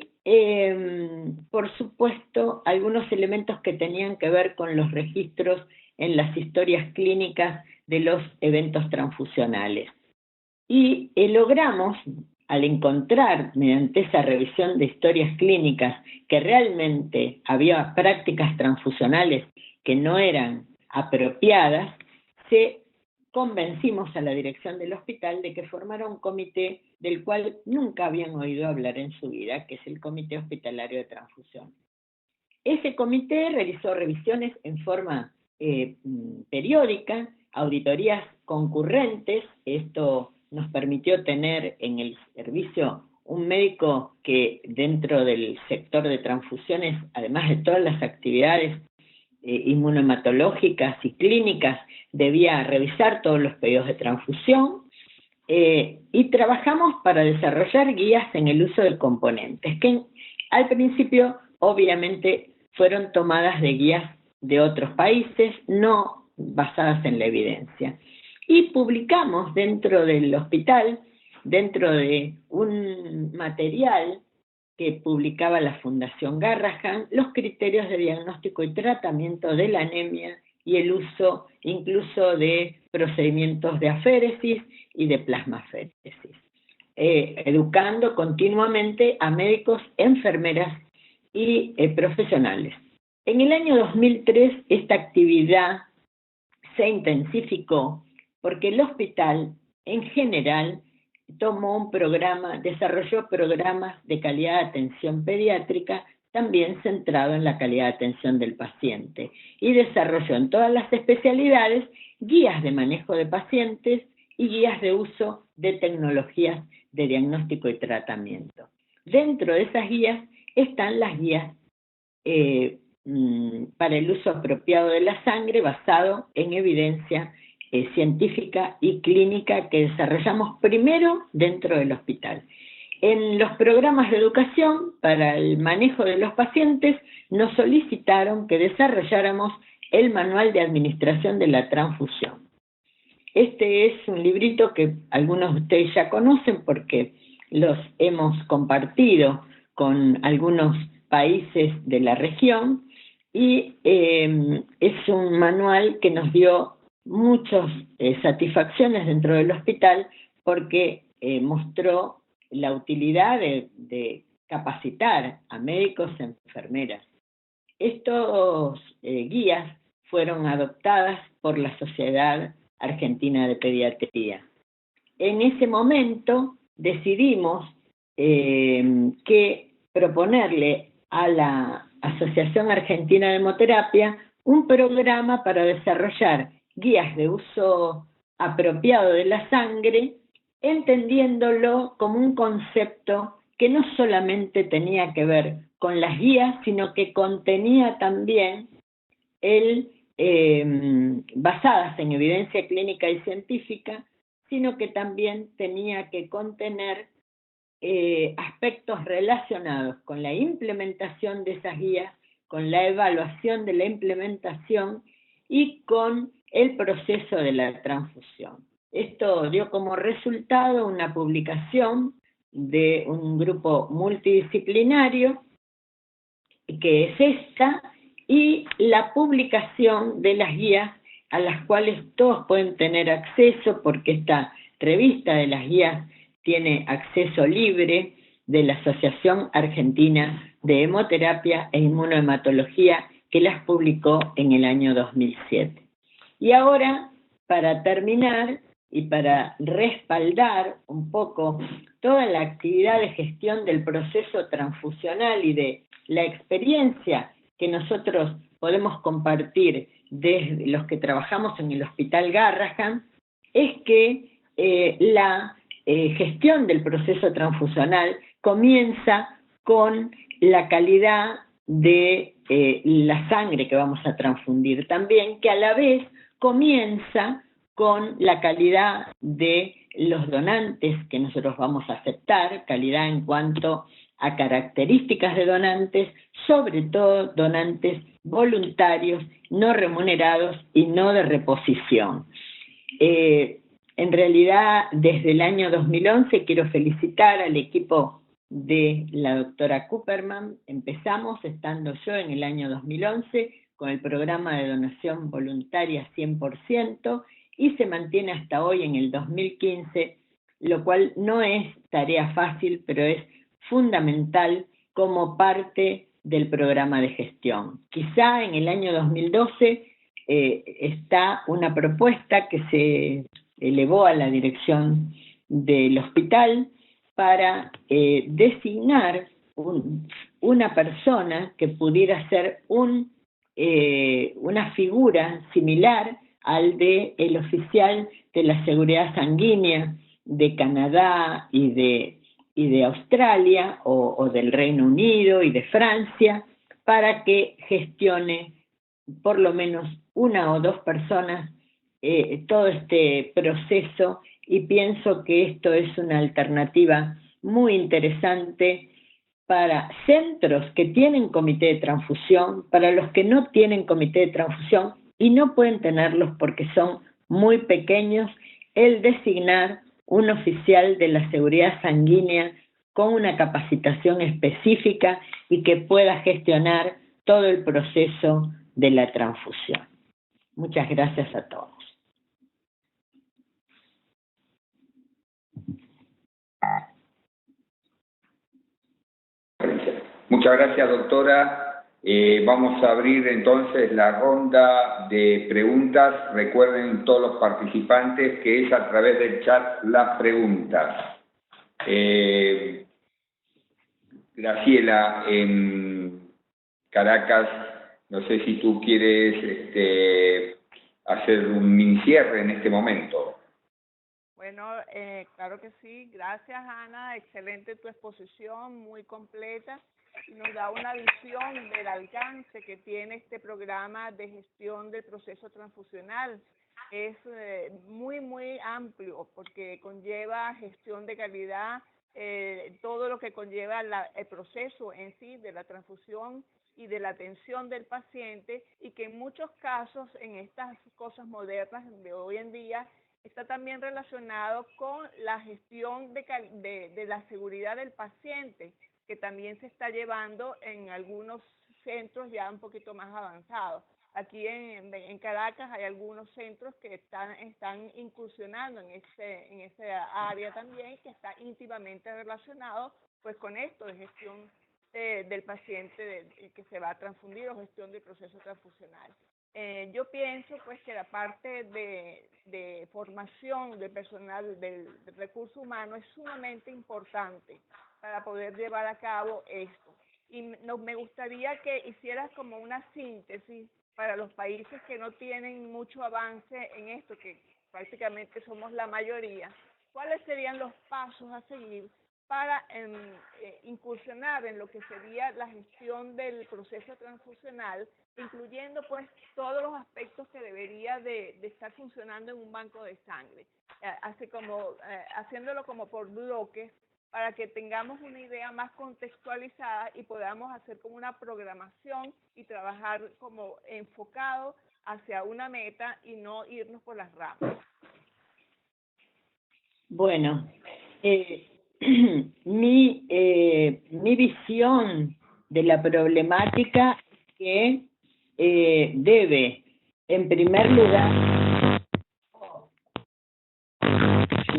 por supuesto, algunos elementos que tenían que ver con los registros en las historias clínicas de los eventos transfusionales. Y logramos, al encontrar mediante esa revisión de historias clínicas que realmente había prácticas transfusionales que no eran apropiadas, convencimos a la dirección del hospital de que formara un comité del cual nunca habían oído hablar en su vida, que es el Comité Hospitalario de Transfusión. Ese comité realizó revisiones en forma periódica, auditorías concurrentes. Esto nos permitió tener en el servicio un médico que dentro del sector de transfusiones, además de todas las actividades inmunohematológicas y clínicas, debía revisar todos los pedidos de transfusión, y trabajamos para desarrollar guías en el uso de componentes, que al principio obviamente fueron tomadas de guías de otros países, no basadas en la evidencia. Y publicamos dentro del hospital, dentro de un material que publicaba la Fundación Garrahan, los criterios de diagnóstico y tratamiento de la anemia y el uso incluso de procedimientos de aféresis y de plasmaféresis, educando continuamente a médicos, enfermeras y profesionales. En el año 2003 esta actividad se intensificó porque el hospital en general desarrolló programas de calidad de atención pediátrica también centrado en la calidad de atención del paciente, y desarrolló en todas las especialidades guías de manejo de pacientes y guías de uso de tecnologías de diagnóstico y tratamiento. Dentro de esas guías están las guías para el uso apropiado de la sangre basado en evidencia científica y clínica que desarrollamos primero dentro del hospital. En los programas de educación para el manejo de los pacientes nos solicitaron que desarrolláramos el manual de administración de la transfusión. Este es un librito que algunos de ustedes ya conocen porque los hemos compartido con algunos países de la región, y es un manual que nos dio muchas satisfacciones dentro del hospital porque mostró la utilidad de capacitar a médicos y enfermeras. Estos guías fueron adoptadas por la Sociedad Argentina de Pediatría. En ese momento decidimos que proponerle a la Asociación Argentina de Hemoterapia un programa para desarrollar guías de uso apropiado de la sangre, entendiéndolo como un concepto que no solamente tenía que ver con las guías, sino que contenía también basadas en evidencia clínica y científica, sino que también tenía que contener aspectos relacionados con la implementación de esas guías, con la evaluación de la implementación y con el proceso de la transfusión. Esto dio como resultado una publicación de un grupo multidisciplinario, que es esta, y la publicación de las guías a las cuales todos pueden tener acceso, porque esta revista de las guías tiene acceso libre de la Asociación Argentina de Hemoterapia e Inmunohematología, que las publicó en el año 2007. Y ahora, para terminar y para respaldar un poco toda la actividad de gestión del proceso transfusional y de la experiencia que nosotros podemos compartir desde los que trabajamos en el Hospital Garrahan, es que la gestión del proceso transfusional comienza con la calidad de la sangre que vamos a transfundir también, que a la vez comienza con la calidad de los donantes que nosotros vamos a aceptar, calidad en cuanto a características de donantes, sobre todo donantes voluntarios, no remunerados y no de reposición. En realidad, desde el año 2011 quiero felicitar al equipo de la doctora Cooperman. Empezamos estando yo en el año 2011 con el programa de donación voluntaria 100% y se mantiene hasta hoy en el 2015, lo cual no es tarea fácil, pero es fundamental como parte del programa de gestión. Quizá en el año 2012 está una propuesta que se elevó a la dirección del hospital para designar una persona que pudiera ser una figura similar al de el oficial de la seguridad sanguínea de Canadá y de Australia o del Reino Unido y de Francia, para que gestione por lo menos una o dos personas todo este proceso, y pienso que esto es una alternativa muy interesante para centros que tienen comité de transfusión, para los que no tienen comité de transfusión y no pueden tenerlos porque son muy pequeños, el designar un oficial de la seguridad sanguínea con una capacitación específica y que pueda gestionar todo el proceso de la transfusión. Muchas gracias a todos. Muchas gracias, doctora. Vamos a abrir entonces la ronda de preguntas. Recuerden todos los participantes que es a través del chat las preguntas. Graciela, en Caracas, no sé si tú quieres hacer un mini cierre en este momento. Bueno, claro que sí. Gracias, Ana. Excelente tu exposición, muy completa. Y nos da una visión del alcance que tiene este programa de gestión del proceso transfusional. Es muy, muy amplio porque conlleva gestión de calidad, todo lo que conlleva el proceso en sí de la transfusión y de la atención del paciente, y que en muchos casos, en estas cosas modernas de hoy en día, está también relacionado con la gestión de la seguridad del paciente, que también se está llevando en algunos centros ya un poquito más avanzados. Aquí en Caracas hay algunos centros que están incursionando en ese área también, que está íntimamente relacionado pues con esto de gestión del paciente que se va a transfundir o gestión del proceso transfusional. Yo pienso pues que la parte de formación del personal del recurso humano es sumamente importante para poder llevar a cabo esto. me gustaría que hicieras como una síntesis para los países que no tienen mucho avance en esto, que prácticamente somos la mayoría. ¿Cuáles serían los pasos a seguir para incursionar en lo que sería la gestión del proceso transfusional, incluyendo pues todos los aspectos que debería de estar funcionando en un banco de sangre, haciéndolo como por bloques, para que tengamos una idea más contextualizada y podamos hacer como una programación y trabajar como enfocado hacia una meta y no irnos por las ramas? Bueno, mi visión de la problemática es que debe, en primer lugar...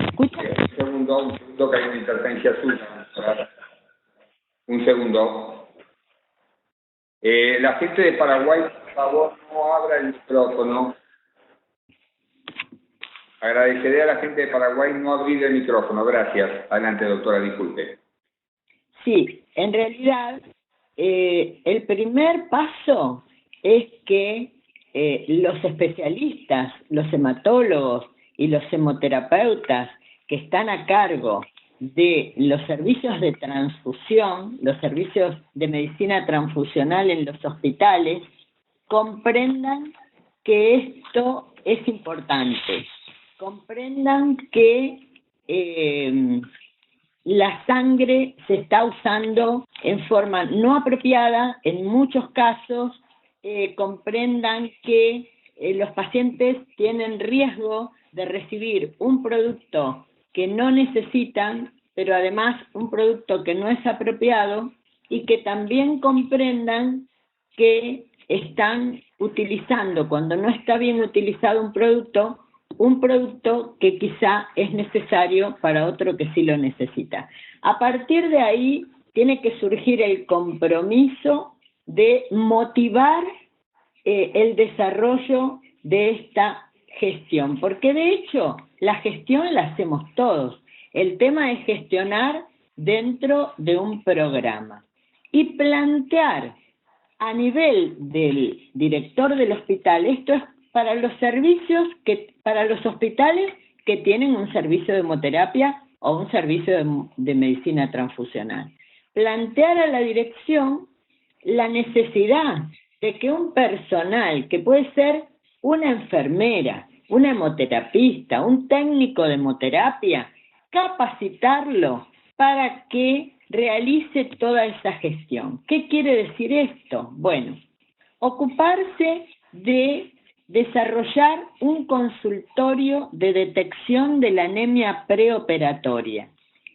¿Escucha? Un segundo, que hay una interferencia suya. Un segundo. La gente de Paraguay, por favor, no abra el micrófono. Agradeceré a la gente de Paraguay no abrir el micrófono. Gracias. Adelante, doctora, disculpe. Sí, en realidad el primer paso es que los especialistas, los hematólogos y los hemoterapeutas que están a cargo de los servicios de transfusión, los servicios de medicina transfusional en los hospitales, comprendan que esto es importante, comprendan que la sangre se está usando en forma no apropiada en muchos casos, comprendan que los pacientes tienen riesgo de recibir un producto que no necesitan, pero además un producto que no es apropiado, y que también comprendan que están utilizando, cuando no está bien utilizado un producto que quizá es necesario para otro que sí lo necesita. A partir de ahí tiene que surgir el compromiso de motivar el desarrollo de esta gestión, porque de hecho la gestión la hacemos todos. El tema es gestionar dentro de un programa y plantear a nivel del director del hospital, esto es para los para los hospitales que tienen un servicio de hemoterapia o un servicio de medicina transfusional. Plantear a la dirección la necesidad de que un personal, que puede ser una enfermera, un hemoterapista, un técnico de hemoterapia, capacitarlo para que realice toda esa gestión. ¿Qué quiere decir esto? Bueno, ocuparse de desarrollar un consultorio de detección de la anemia preoperatoria.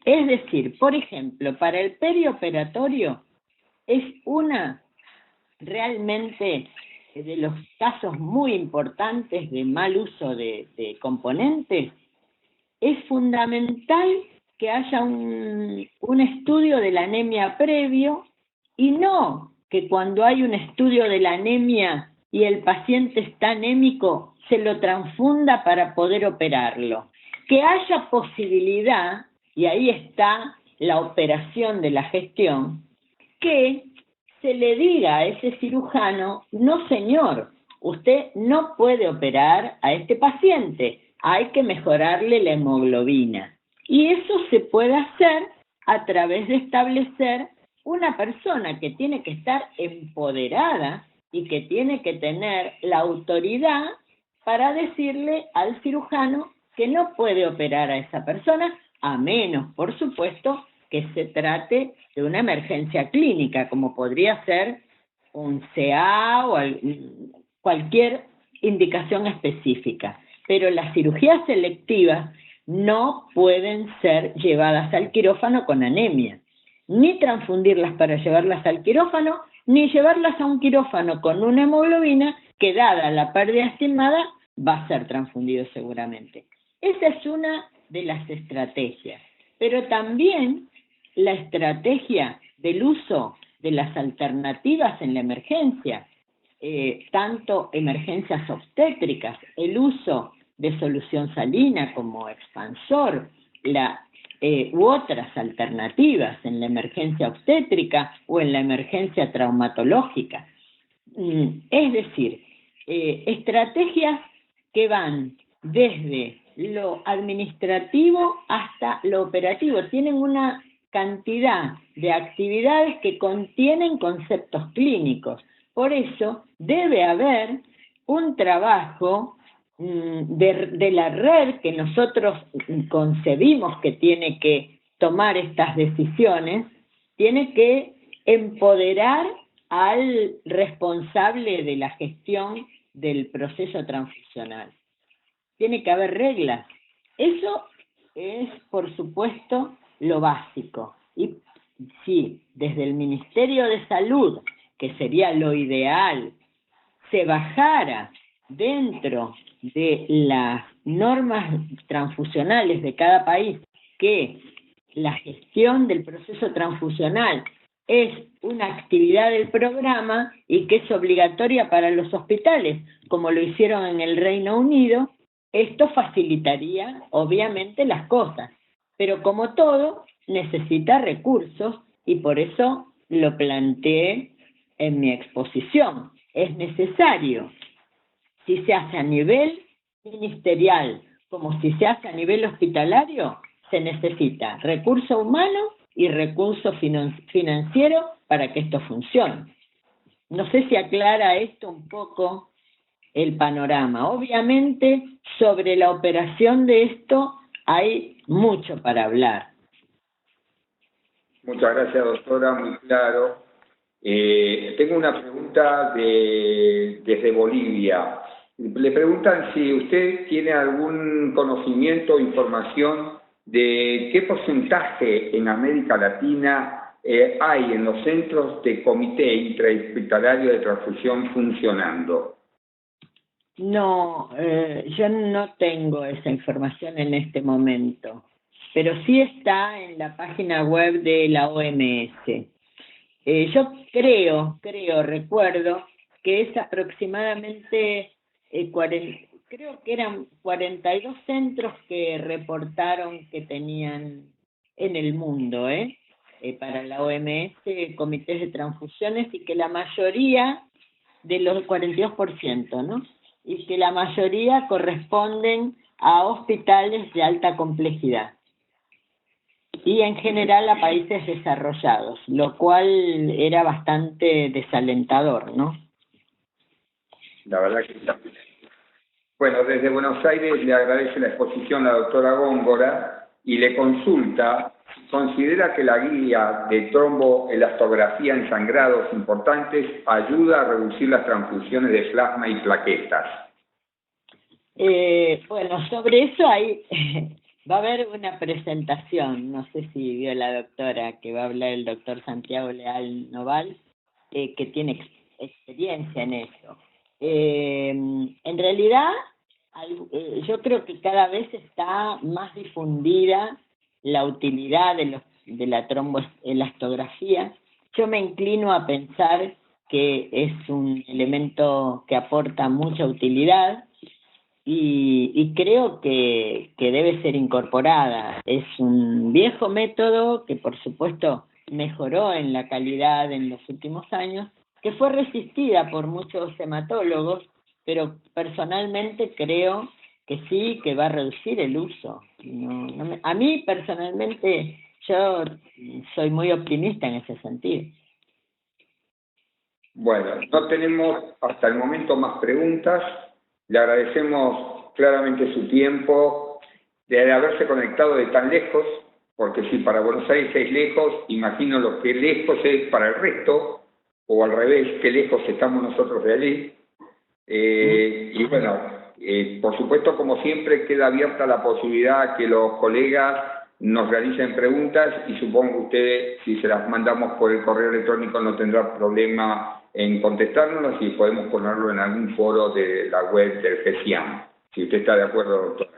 Es decir, por ejemplo, para el perioperatorio es realmente de los casos muy importantes de mal uso de componentes. Es fundamental que haya un estudio de la anemia previo, y no que cuando hay un estudio de la anemia y el paciente está anémico se lo transfunda para poder operarlo. Que haya posibilidad, y ahí está la operación de la gestión, que se le diga a ese cirujano: no señor, usted no puede operar a este paciente, hay que mejorarle la hemoglobina. Y eso se puede hacer a través de establecer una persona que tiene que estar empoderada y que tiene que tener la autoridad para decirle al cirujano que no puede operar a esa persona, a menos, por supuesto, que se trate de una emergencia clínica, como podría ser un CA o cualquier indicación específica. Pero las cirugías selectivas no pueden ser llevadas al quirófano con anemia, ni transfundirlas para llevarlas al quirófano, ni llevarlas a un quirófano con una hemoglobina que, dada la pérdida estimada, va a ser transfundido seguramente. Esa es una de las estrategias, pero también la estrategia del uso de las alternativas en la emergencia, tanto emergencias obstétricas, el uso de solución salina como expansor, la u otras alternativas en la emergencia obstétrica o en la emergencia traumatológica. Es decir, estrategias que van desde lo administrativo hasta lo operativo. Tienen una cantidad de actividades que contienen conceptos clínicos. Por eso debe haber un trabajo de la red que nosotros concebimos que tiene que tomar estas decisiones, tiene que empoderar al responsable de la gestión del proceso transfusional. Tiene que haber reglas. Eso es, por supuesto, lo básico. Y si desde el Ministerio de Salud, que sería lo ideal, se bajara dentro de las normas transfusionales de cada país que la gestión del proceso transfusional es una actividad del programa y que es obligatoria para los hospitales, como lo hicieron en el Reino Unido, esto facilitaría obviamente las cosas, pero como todo necesita recursos y por eso lo planteé en mi exposición. Es necesario, si se hace a nivel ministerial como si se hace a nivel hospitalario, se necesita recurso humano y recurso financiero para que esto funcione. No sé si aclara esto un poco el panorama. Obviamente, sobre la operación de esto hay mucho para hablar. Muchas gracias, doctora, muy claro. Tengo una pregunta desde Bolivia. Le preguntan si usted tiene algún conocimiento o información de qué porcentaje en América Latina hay en los centros de comité intrahospitalario de transfusión funcionando. No, yo no tengo esa información en este momento, pero sí está en la página web de la OMS. Yo recuerdo que es aproximadamente, creo que eran 42 centros que reportaron que tenían en el mundo, para la OMS, comités de transfusiones, y que la mayoría de los 42%, ¿no? Y que la mayoría corresponden a hospitales de alta complejidad y en general a países desarrollados, lo cual era bastante desalentador, ¿no? La verdad que está. Bueno, desde Buenos Aires le agradece la exposición a la doctora Góngora y le consulta si considera que la guía de tromboelastografía en sangrados importantes ayuda a reducir las transfusiones de plasma y plaquetas. Bueno, sobre eso hay va a haber una presentación, no sé si vio la doctora, que va a hablar el doctor Santiago Leal Noval, que tiene experiencia en eso. En realidad, yo creo que cada vez está más difundida la utilidad de la tromboelastografía. Yo me inclino a pensar que es un elemento que aporta mucha utilidad y creo que debe ser incorporada. Es un viejo método que por supuesto mejoró en la calidad en los últimos años, que fue resistida por muchos hematólogos, pero personalmente creo que sí, que va a reducir el uso. A mí personalmente yo soy muy optimista en ese sentido. Bueno, no tenemos hasta el momento más preguntas. Le agradecemos claramente su tiempo de haberse conectado de tan lejos, porque si para Buenos Aires es lejos, imagino lo que lejos es para el resto, o al revés, qué lejos estamos nosotros de allí. Y bueno, por supuesto, como siempre, queda abierta la posibilidad que los colegas nos realicen preguntas y supongo que ustedes, si se las mandamos por el correo electrónico, no tendrán problema en contestárnoslas y podemos ponerlo en algún foro de la web del GESIAM, si usted está de acuerdo, doctora.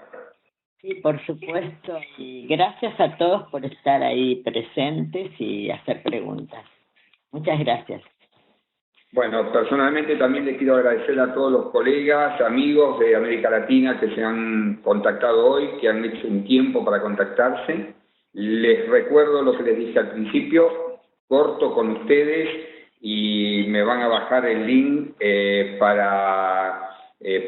Sí, por supuesto, y gracias a todos por estar ahí presentes y hacer preguntas. Muchas gracias. Bueno, personalmente también les quiero agradecer a todos los colegas, amigos de América Latina que se han contactado hoy, que han hecho un tiempo para contactarse. Les recuerdo lo que les dije al principio, corto con ustedes y me van a bajar el link para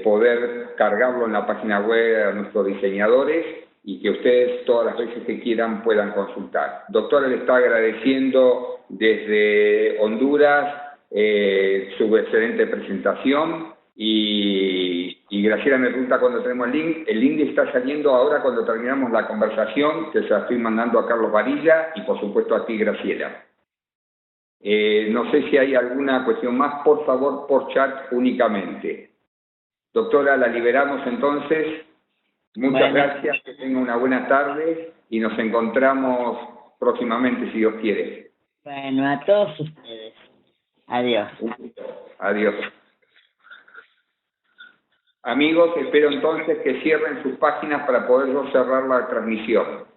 poder cargarlo en la página web a nuestros diseñadores y que ustedes todas las veces que quieran puedan consultar. Doctora, le está agradeciendo desde Honduras su excelente presentación y Graciela me pregunta cuando tenemos el link está saliendo ahora cuando terminamos la conversación, que se la estoy mandando a Carlos Varilla y por supuesto a ti, Graciela. No sé si hay alguna cuestión más, por favor, por chat únicamente. Doctora, la liberamos entonces. Muchas gracias, que tenga una buena tarde y nos encontramos próximamente, si Dios quiere. Bueno, a todos ustedes. Adiós. Adiós. Amigos, espero entonces que cierren sus páginas para poder yo cerrar la transmisión.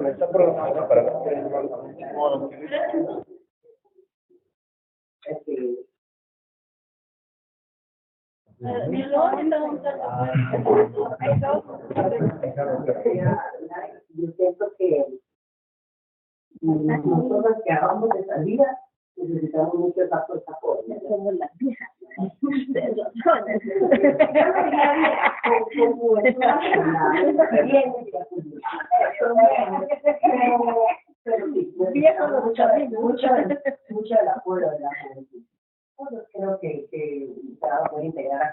Está programado para yo siento que nosotros que acabamos de salir necesitamos mucho esa apoyo. Somos las viejas. Pero sí, mucho del apoyo de la juventud. Creo que se va a poder integrar a